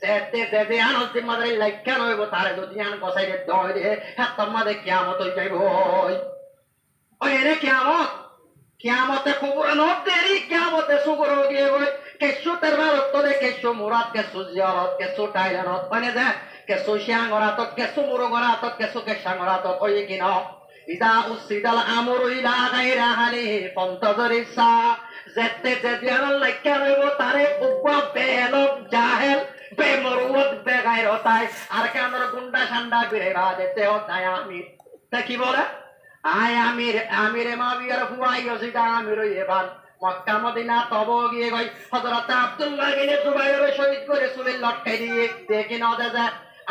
সেতে সেতে আনো জিম্মাদারি লাইকান হইব তারে যদি আন কসাই দে দইরে হাত তোমাদে কিয়ামত হই যাইব ওই রে কিয়ামতে কবর ন দেরি কিয়ামতে সুগর গিয়ে কেঁচু তেরবার তলে কেঁচু মুরাত কেঁচু জিয়রত কেঁচু টাইলানত মানে যে কেঁচু শিয়াঙৰাতত কেঁচু মুৰুঙৰাতত কেঁচু কেঁচাঙৰাতত হয় কি ন ইদা উচিদাল আমৰু ইলা গাইৰা হালি ফন্তজৰিছা যেতে যেদিয়াল লাইকা ৰব তাৰে উপা বেলক জাহেল বেমৰুত বেগাইৰতাই আর কানৰ গুন্ডা সান্ডা বিৰেবা যেতে হতাই আমি তা কি বলে আয় আমিরে মাবিয়ার ফুয়াই গছিটা আমির এবার মক্কা মদিনা তব গিয়ে গই হযরত আব্দুল্লাহ বিন জুবাইর শহীদ করে চুলের লটকাই দিয়ে দেখি না দেখা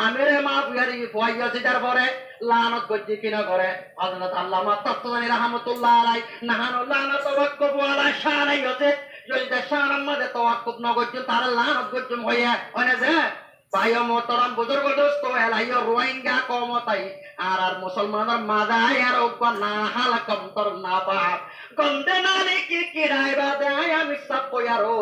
আমিরে মাবিয়ার ফুয়াই গছিটার পরে লানত গজ্জি কিনা করে হযরত আল্লামা তত্ত্বানি রাহমাতুল্লাহ আলাই নাহানু লানত ওয়াক্কুফ আলা শানাই হতে যদি শানার মধ্যে তাওয়াক্কুফ ন গজ্জি তার লানত গজ্জুম হইয়া ওনে যে ভাই মোহতরম বুজুর্গ দোস্ত এলাইও রোহিঙ্গা কমতাই আর মুসলমানের মাদাই আর ওপর না হাল কম তর না পাপ গন্দে নালে কি কিরাই বাদাই আমি সব কয়ারো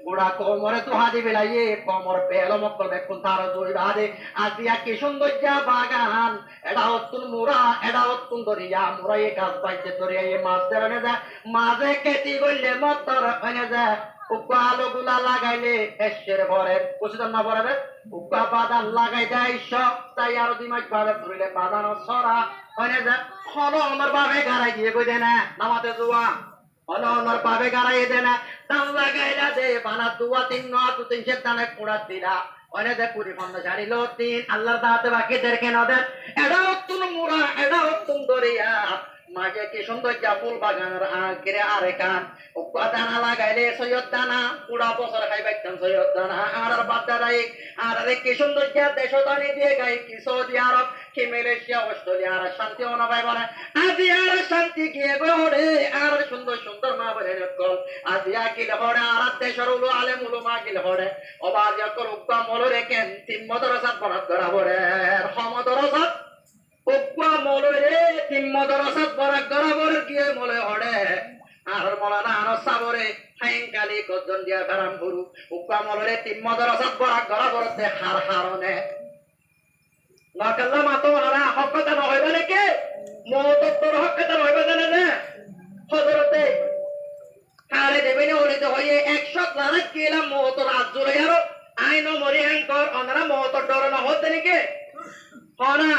বুড়া কোমরে তো হাদি বিলাইয়ে কোমর বেল মক্কল বেকুন তার দুই বাদে আজিয়া কি সৌন্দর্য বাগান এটা হতুন মুরা এটা হতুন দরিয়া মুরা এই কাজ পাইছে দরিয়া এই মাছ ধরে যা মাঝে কেটি গইলে মতর হয়ে যায় উকা আলো গুলা লাগাইলে এসের ভরে বুঝতে না ভরে উকা বাদান লাগাই দেয় সব তাই আরো দিমাগ ভাবে ধরিলে বাদানো সরা হয়ে যায় হলো আমার বাবে গাড়াই দিয়ে কই দেয় না নামাতে জুয়া হলো আমার বাবে গাড়াই দেয় না দাম লাগাইলা দে বানা দুয়া তিন ন দু তিন সে দানে কুড়া দিলা অনে দে পুরি বন্ধ ছাড়িল তিন আল্লাহর দাঁতে বাকি দেখে নদের এটা হতুন মুরা এটা হতুন দরিয়া মাঝে কি সৌন্দর্য ফুল বাগানের আগে আরে কান দানা লাগাইলে সৈয়দ দানা পুরা বছর খাইবাইতাম সৈয়দ দানা আর বাচ্চারাই আর কি সৌন্দর্য দেশ দানি দিয়ে গাই কি সৌদি আরব কি মালয়েশিয়া অস্ট্রেলিয়া আর শান্তি অনবাই বলে আজি আর শান্তি গিয়ে গড়ে আর সুন্দর সুন্দর মা বলে নকল আজি আকিল হড়ে আর দেশের উলু আলেম উলুমা গিল হড়ে অবাজ করুক মল রেখেন তিন মদরসাত বরাদ করা হড়ে সমদরসাত উক্কা মলরে তিন মদরসাত বরাদ করা হড়ে গিয়ে মলে হড়ে আর মলানা আনো সাবরে হাইঙ্কালি গজন দিয়া বেড়াম ভরু উক্কা মলরে তিন মদরসাত বরাদ করা হড়ে হার হারনে নকাল্লা মাতো হারা হকতা নহইবে নাকি মহতত্বর হকতা নহইবে জানে না হযরতে হারে দেবেনি হলিতে হইয়ে 100 লাখ কিলা মহতর আজুরে আর আইন মরি হ্যাঙ্কর অনারা মহতর ডর না হতে নাকি হনা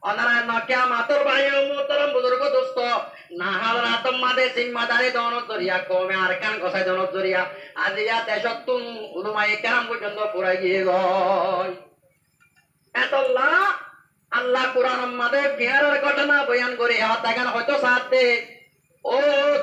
অনারা নকিয়া মাতর ভাই মহতরম বুজুর্গ দোস্ত না হাল রাতম মাদে জিম্মাদারি দনত জরিয়া কমে আর কান গসাই দনত জরিয়া আজিয়া দেশতুন উলুমাই কেরাম পর্যন্ত পুরাই গিয়ে গয় এতল্লাহ আল্লাহ কোরআন মাদে বিহারের ঘটনা বয়ান করে হত্যাগান হয়তো সাথে ও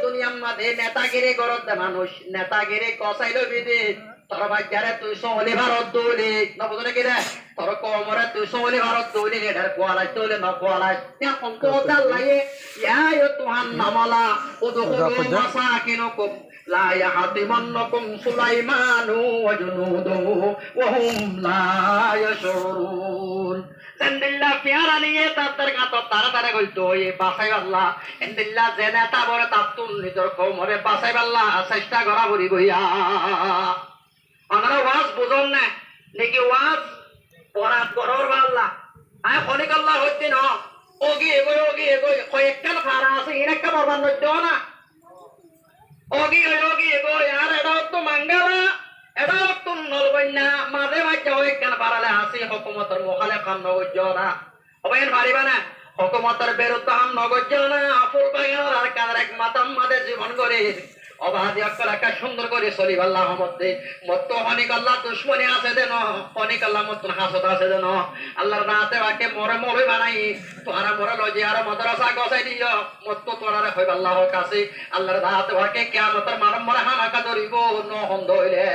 দুনিয়ার মাঝে নেতাগিরি করত মানুষ নেতাগিরি কসাইল বিধি তোর ভাগ্যারে তুই সহলি ভারত দৌলি নবুঝনে কি রে তোর কমরে তুই সহলি ভারত দৌলি এটার কোয়ালাই তৈলে ন কোয়ালাই এখন তো চাল্লাইয়ে ইয়া তুহান নামালা উদুখুলু মাসাকিনুকুম লা ইয়াহতিমান্নাকুম সুলাইমানু ওয়া জুনুদুহু ওয়া হুম লা ইয়াশউরুন এন্দিল্লাহ পেয়ারা নিয়ে তাদের কাছে তাড়াতাড়ি কইতো এই বাসাই আল্লাহ এন্দিল্লাহ যে নেতা বলে তাতুন নিজের কমরে বাসাই আল্লাহ চেষ্টা করা বলি গইয়া আমরা ওয়াজ বুঝন না নাকি ওয়াজ পরাত করর আল্লাহ আয় খনিক আল্লাহ হইতে না ওগি এগোই কয়েকটা ফারা আছে ইনেকা বরবাদ নইতো না ওগি এগোই আর এটা তো মাঙ্গালা এটা তো নলবন্যা মাঝে মাঝে কয়েকটা পারালে আসি হুকুমতের মুখালেফ হাম নগজ্জনা হবেন পারিবা না হুকুমতের বিরুদ্ধে হাম নগজ্জনা ফুল বাগানের আর কার এক মাতাম মাদে জীবন করে অবাধি এলাকা সুন্দর করে চলি আল্লাহ মধ্যে মত অনেক আল্লাহ দুশ্মনী আছে দেন অনেক আল্লাহ মত হাসত আছে দেন আল্লাহর রাতে বাকে মরে মরে বানাই তোরা মরে লজি আর মাদ্রাসা গসাই দিও মত তোরারে হইব আল্লাহর কাছে আল্লাহর রাতে বাকে কিয়ামতের মারম মরে হামাকা ধরিব নহন দইলে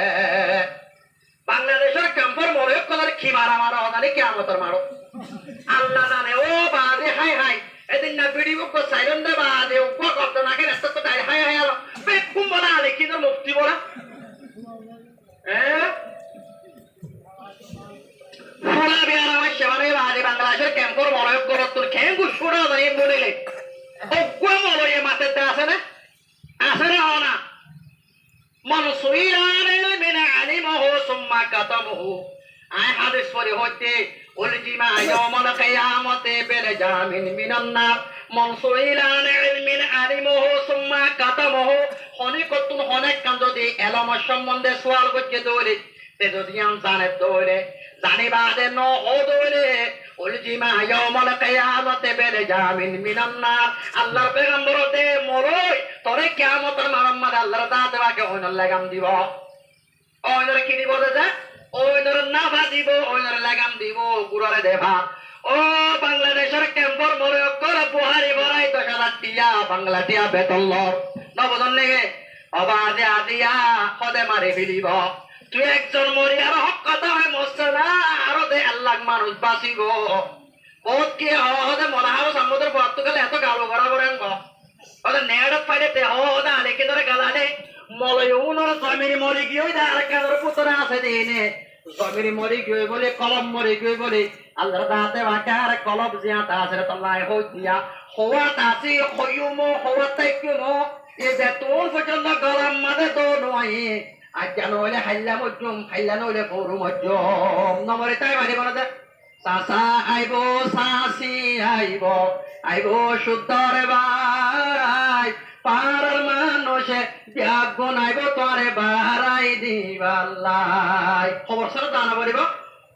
বাংলাদেশের ক্যাম্পার মরে কলার কি মারা মারা জানি কিয়ামতের মারো আল্লাহ জানে ও বাদে হাই হাই এদিন না ভিডিও কো সাইলেন্ট দে বাদে উপর করতে না কেন এত তো হাই হাই আর বেকুম বলা আলে কি তোর মুফতি বলা পুরা বিহার আমার সেবারে বাদে বাংলাদেশের ক্যাম্পার মরে করত তোর খেয়ে গুছুড়া জানি বলিলে ওকো মরে মাতে আছে না না মনসুইরান মিন আলিমহু সুম্মা কাতামহু আয় হাদিস পরে হইতে উলজিমা ইয়াউমাল কিয়ামতে বিল জামিন মিনান নার মনসুইরান ইলমিন আলিমহু সুম্মা কাতামহু হনিকতুন হনেক কান যদি এলমের সম্বন্ধে সোয়াল করছে দৌড়ে তে যদি জানে দৌড়ে জানিবাদে ন ও দৌড়ে উলজিমা ইয়াউমাল কিয়ামতে বেলে জামিন মিনান নার আল্লাহর পয়গম্বর দে মরই তোরে কিয়ামতের মারাম্মাদ আল্লাহর দাতে বাকে ওইনার লাগাম দিব ওইনার কি দিব দে ওইনার নাফা দিব ওইনার লাগাম দিব গুড়ারে দেবা ও বাংলাদেশের ক্যাম্পর মরে করে বুহারি বড়াই 10,000 টিয়া বাংলা টিয়া বেতন লর নবদন নেগে অবাধে আদিয়া হদে মারি ফেলিব তুই একজন মরি আর হক কথা হয় মরছে না আরো দে আল্লাহ মানুষ বাঁচিব বহুত কি হদে মনে হাও সমুদ্র পথ গেলে এত গালো করা করেন হদে নেড়ত পাইলে তে হদে আলেকে ধরে গালালে মলয়ুনর জমির মরি গিয়ে আর কাদের পুতরা আছে দিনে জমির মরি গিয়ে বলে কলম মরি গিয়ে বলে আল্লাহ দাতে বাকার কলব জিয়াতা আছে তল্লাই হই দিয়া হওয়া তাসি হইউমো হওয়া তাইকুমো এ যে তোর পর্যন্ত গলাম মাঝে তো নয় আজ কেন হইলে হাইলা মজ্জুম হাইলা নইলে গরু মজ্জুম নমরে তাই বাড়ি বলা চাচা আইব চাচি আইব আইব শুদ্ধরে ভাই পাড়ার মানুষে ব্যাগ বনাইব তোরে বাড়াই দিবাল্লাই খবর সব জানা পড়িব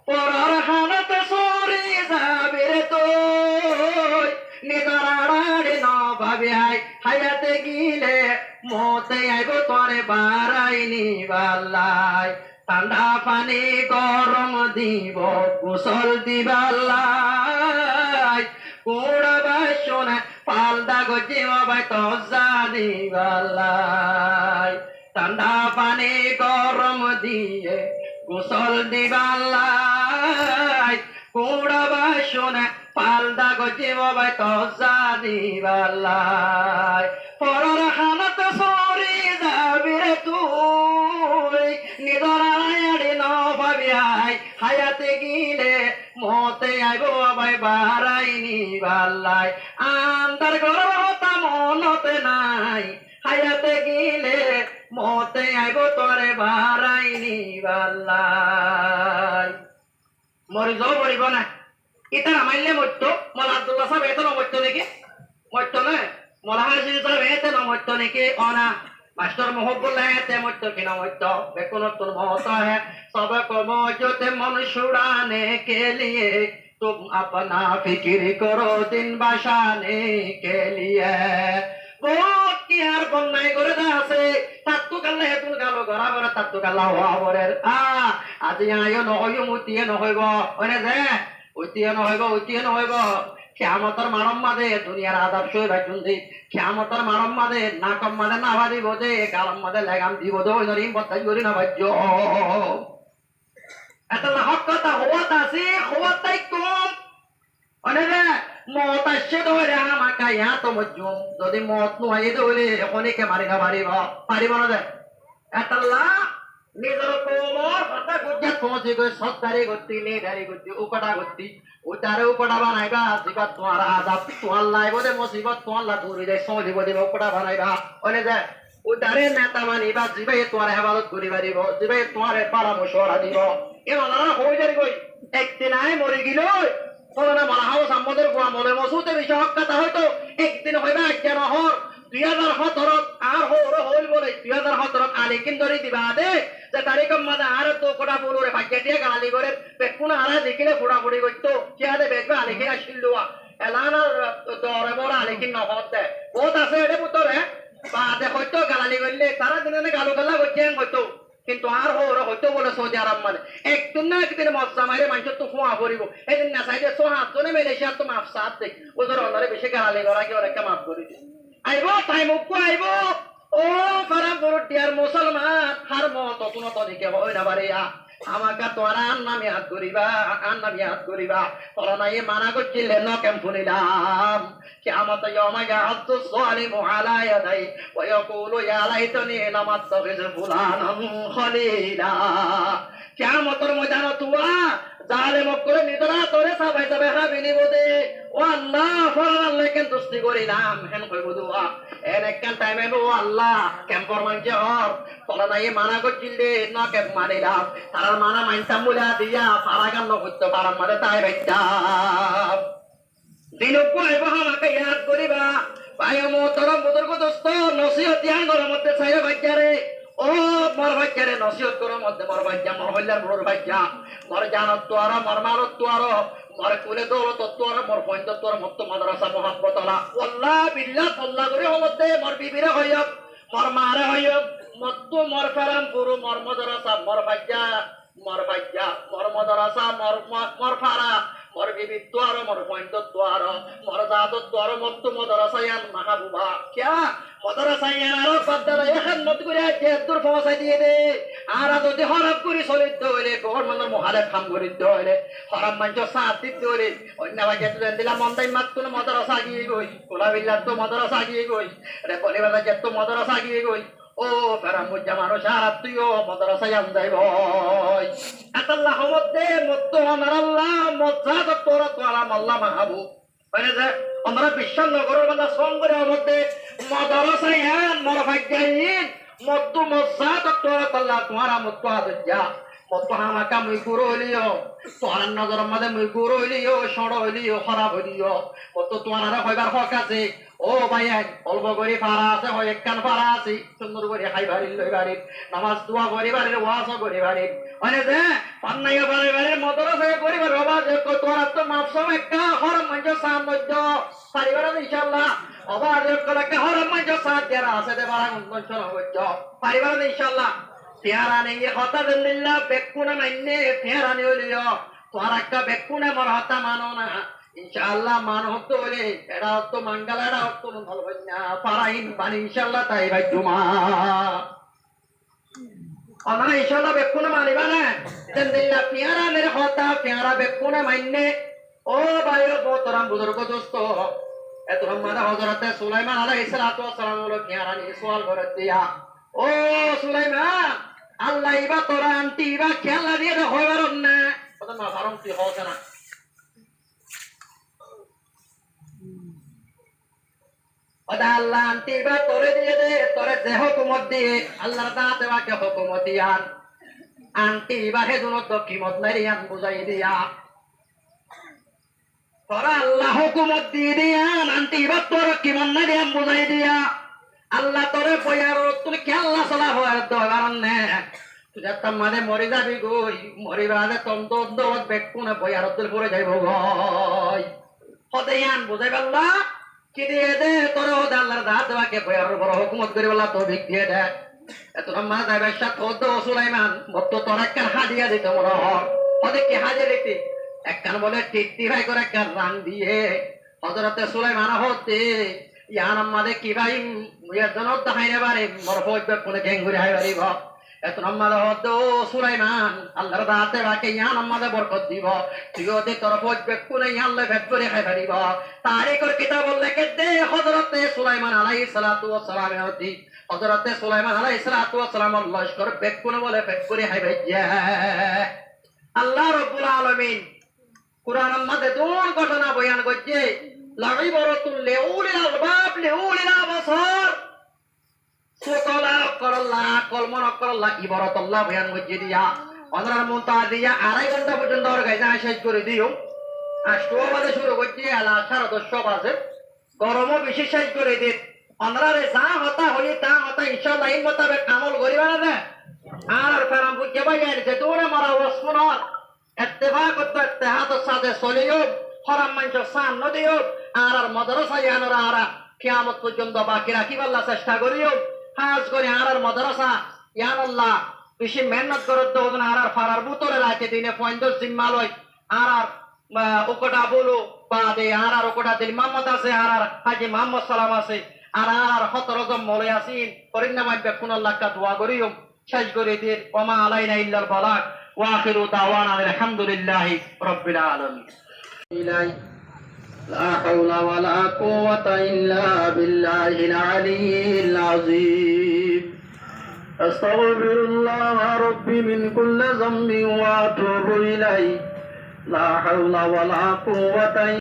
পরার হানাতে সরি যাবে রে তুই নিজের আড়াড়ি ন ভাবি হায়াতে গিলে মতে আইব তোরে বাড়াই নিবাল্লাই ঠান্ডা পানি গরম দিব কুশল দিবাল্লাই কুড়া বাসনে পালদা গজিব ভাই তজা দিবাল্লাই ঠান্ডা পানি গরম দিয়ে কুশল দিবাল্লাই কুড়া বাসনে পালদা গজিব ভাই তজা দিবাল্লাই পরার হানত সরি যাবি রে তুই নিজর আড়ি ন ভাবি হায়াতে গিলে মতে আইব ভাই বাড়াই নিবাল্লাই আন্দার গরম হতা মনতে নাই হায়াতে গিলে মতে আইব তোরে বাড়াই নিবাল্লাই মরি যাও মরিব না এটা নামাইলে মরতো মলা আব্দুল্লাহ সাহেব এত নমরতো নাকি মরতো না মলা হাসির সাহেব এতে নমরতো নাকি অনা मास्टर मोहब्बुल्लाह ते मुझतो कि नमतो बेकुन तुम होता है सबको मौजूद मन छुड़ाने के लिए तुम अपना फिक्र करो दिन बसाने के लिए बहुत की यार बन्नाई करे दासे तत्तु कल्ले तुम गालो गरा गरा तत्तु कल्ला हुआ बोरे आज आयो न होयो मुतिए न होइबो ओने जे उतिए न होइबो খ্যামতর মারম মাদে দুনিয়ার আযাব সই ভাজুন্দি খ্যামতর মারম মাদে নাকম মাদে না ভাদি বদে গালম মাদে লাগাম দিব দো নরিম বতাই গরি না ভাজ্য এতলা হক কথা হওয়াতাসি হওয়াতাই কম অনেরে মত আসছে ধরে আমাকে ইয়া তো মজ্জুম যদি মত নয় ধরে অনেকে মারি না পারিব না দে এতলা নিজের কোমর কথা গুজ্জা পৌঁছে গই সত্তারি গতি লেডারি গতি উপটা গতি উতারে উপটা বানাইবা জীবত তোমার আযাব তোমার লাইব দে মুসিবত তোমার লা দূর যায় সমাজে বদে উপটা বানাইবা ওনে যায় উতারে নেতা মানিবা জীবে তোমার হেফাজত করিবা দিব জীবে তোমার পরামর্শ দিব এ মালারা হই যাই গই একদিন আই মরে গিল কোনা মালাহাও সম্মদের গোয়া মনে মসুতে বিষয় কথা হয়তো একদিন হইবা কেন হর 2017 আর হইল বলে 2017 আলিকিন ধরে দিবা দে যে তারিখম মাদা আর তো কোটা বলরে ভাগ্যটিয়া গালি করে পেকুনা আর দেখিলে ফোড়া ফোড়ি করতো কিয়াদে বেগবা আলিকিন আসিলুয়া এলানা দরে বড় আলিকিন নহতে বহুত আছে এডে পুতরে বাদে হয়তো গালি করলে সারা দিনে গালো গালা করছেন হয়তো কিন্তু আর হয়তো বলে সৌদি আরব মানে একদিন না একদিন মজ্জা মাইরে মানুষ তো ফোয়া পড়িব এদিন না চাইলে সোহাতজনে মালয়েশিয়ার তো মাফ সাথ দেখ ওদের অন্যরে বেশি গালি করা কি ওরা মাফ করে দিই আইব তাই মুখ আইব ও খারাপ গরুটিয়ার মুসলমান হার মত তুনত দিকে হয় না বাড়িয়া আমাকে তোরা আন্নামি হাত করিবা তোরা নাই মানা করছিলে ন কেম শুনিলাম কিয়ামত ইয়াউমা ইয়াহাদ্দু যালিমু আলা ইয়াদাই ওয়া ইয়াকুলু ইয়া লাইতানি লাম আত্তাখিজ ফুলানান খলিলা কিয়ামতের ময়দানে তুয়া জালেম করে নিদরা তোরে সবাই সবে হাবিনি বদে ও আল্লাহ ফরান লেকেন দুস্তি করিলাম হেন কইব দুয়া এনেকান টাইমে ও আল্লাহ ক্যাম্পর মানছে হর তোরা নাই মানা করছিলে ন কেম মানিলাম তার মানা মানতাম বলে দিয়া পারাগান ন করতে পারাম মানে তাই বাইতা দিনকু আইব আমাকে ইয়াদ করিবা ভাই মোহতরম বুজুর্গ দোস্ত নসিহত ইয়ান গরমতে চাইরে বাচ্চারে ও মর ভাইয়ারে নসিহত করো মধ্যে মর ভাইয়া মর হইলার মর ভাইয়া মর জানত তো আর মর মারত তো আর মর কুলে দৌলত তো আর মর পয়েন্ট তো আর মত মাদ্রাসা মোহাম্মত আলা আল্লাহ বিল্লাহ আল্লাহ করে মধ্যে মর বিবিরে হইব মর মারে হইব মত মর ফেরাম পুরো মর মাদ্রাসা মর ভাইয়া মর মাদ্রাসা মর ফারা মর বিবি তো আর মর পয়েন্ট তো আর মর দাদ তো আর মত মাদ্রাসা ইয়ান মাহবুবা क्या মাদ্রাসা ইয়ান আর পদ্দারা এখন মত করে যে দূর পৌঁছাই দিয়ে দে আর যদি হরফ করে চলিত হইলে গভর্নমেন্টের মহালে কাম করিতে হইলে হরফ মঞ্চ সাথ দিতে হইলে অন্য বাজে তো দিলা মন্দাই মাত্র মাদ্রাসা গিয়ে গই কোলা বিল্লাহ তো মাদ্রাসা গিয়ে গই রে বলিবাদা যে তো মাদ্রাসা গিয়ে গই ও ফেরাম জামানো সারা তুইও মাদ্রাসা ইয়ান যাই ভাই আল্লাহ মধ্যে মত আমার আল্লাহ মজ্জাদ তোরা তো আল্লাহ মাহবুব মানে যে আমরা বিশ্বাস নগরের বান্দা সঙ্গরে মধ্যে মাদ্রাসা ইয়ান মর ভাগ্যাইন মত মজ্জাদ তোরা আল্লাহ তোমার মত আদজা মত হামাকা মুই গুরলিও তোর নজর মধ্যে মুই গুরলিও সড়লিও খারাপ হইলিও মত তোমার হইবার হক আছে ও ভাইয়া অল্প করে পারা আছে হয় একখান পারা আছে সুন্দর করে খাইবারি লইবারি নামাজ দোয়া করিবারি ওয়াজ করিবারি মানে যে পান্নাইয়া বাড়ি মাদ্রাসা করিবার আওয়াজ তোরা তো মাপসম একটা হরম মঞ্চ সামজ্য পারিবার ইনশাআল্লাহ আবার একটা হরম মঞ্চ সাথ দেরা আছে দে বারা মঞ্চন হজ্জ পারিবার ইনশাআল্লাহ পেয়ারা নেই কথা দিল্লাহ বেকুনে মাইনে পেয়ারা নিও তোর একটা বেকুনে মর হতা মানো না ইনশাআল্লাহ মান হতো বলে এটা হতো মাঙ্গালা এটা হতো ভালো না পারাইন পানি ইনশাআল্লাহ তাই ভাই জুমা আমরা ইনশাআল্লাহ বেকুনে মানিবা না দিল্লাহ পেয়ারা নে হতা পেয়ারা বেকুনে মাইনে ও ভাই মোহতারাম বুজুর্গ দোস্ত এত রহমানা হযরত সুলাইমান আলাইহিস সালাতু ওয়াস সালাম হলো পেয়ারা নিয়ে সওয়াল করে দিয়া ও সুলাইমান আল্লাহ ইবা তোরা আন্টি ইবা খেলা দিয়ে হইবার না কথা না ফারম কি হচ্ছে না ওদা আল্লাহ আন্টি ইবা তোরে দিয়ে দে তোরে যে হুকুমত দিয়ে আল্লাহর দাতে বাকে হুকুমত দিয়ান আন্টি ইবা হে দুনো তো কিমত মেরিয়ান বুঝাই দিয়া তোরা আল্লাহ হুকুমত দিয়ে দিয়ান আন্টি ইবা তোর কিমত মেরিয়ান বুঝাই দিয়া আল্লাহ তোরে পয়ার তুই খেলা চলা হওয়ার দরকার নে তুই একটা মানে মরি যাবি গই মরিবাদে তন্ত দত বেকুনে পয়ার তুই পড়ে যাইব গই হদেয়ান বুঝাই পারলা কি দিয়ে দে তোর হদে আল্লাহর দাঁত দেওয়াকে পয়ার বড় হুকুমত করি বলা তো ভিক দিয়ে দে এত মানে যাইবে সাত হদ সুলাইমান ভক্ত তোর একখান হাজিয়া দিত মনে হদে কি হাজিয়া দিতি একখান বলে টিকটি ভাই করে একখান রান দিয়ে হজরতে সুলাইমান হতে ইয়ান আমাদের কি ভাই মুয়ের জন্য দেখাইনে পারে মর হইবে কোনে গেঙ্গুরি হাই পারিব এত আমাদের হদ সুলাইমান আল্লাহর দাতে বাকে ইয়ান আমাদের বরকত দিব তুই ওদের তরফ হইবে কোনে ইয়ান লে ভেট করে খাই পারিব তারিখের কিতাব লেখে দে হযরতে সুলাইমান আলাইহিস সালাতু ওয়াস সালাম হতি হযরতে সুলাইমান আলাইহিস সালাতু ওয়াস সালাম লস্কর বেক কোনে বলে ভেট করে খাই ভাইয়া আল্লাহ রাব্বুল আলামিন কুরআনের মধ্যে দুন ঘটনা বয়ান করছে লাইবরাতুল লিউলিল আলবাব লিউলিল আবসার সুকলা করল্লাহ কলমন করল্লাহ ইবারাতুল্লাহ বয়ান করছে দিয়া অনরার মুনতা দিয়া 2.5 ঘন্টা পর্যন্ত আর গাইজা শেষ করে দিও আজটো বাজে শুরু করছে আলা 10:30 বাজে গরমও বেশি শেষ করে দিত অনরারে যা হতা হলি তা হতা ইনশাআল্লাহ এই মোতাবেক আমল করিবা না আর ফেরাম বুঝে বাইরে যে তোরে মারা ওয়াসফুনার ইত্তেফাক করতে ইত্তেহাদের সাথে চলিও হরাম মাঞ্চ সান নদিও আর মাদ্রাসা ইয়ানরা আর কিয়ামত পর্যন্ত বাকি রাখিবার চেষ্টা করিও খাস করে আর মাদ্রাসা ইয়ানাল্লাহ বেশি মেহনত করতে হবে না আর ফারার বুতরে রাখে দিনে পয়েন্ট জিম্মালয় আর ওকটা বলো বা দে আর ওকটা দিল মোহাম্মদ আছে আর হাজি মোহাম্মদ সালাম আছে আর 17 জন মলে আসিন করিনা মাইবে কোন আল্লাহকে দোয়া করিও শেষ করে দিন ওমা আলাইনা ইল্লাল বালাগ ওয়া আখিরু দাওয়ানা আলহামদুলিল্লাহি রাব্বিল আলামিন لا حول ولا قوة إلا بالله العلي العظيم أستغفر الله ربي من كل ذنب وأتوب إليه لا حول ولا قوة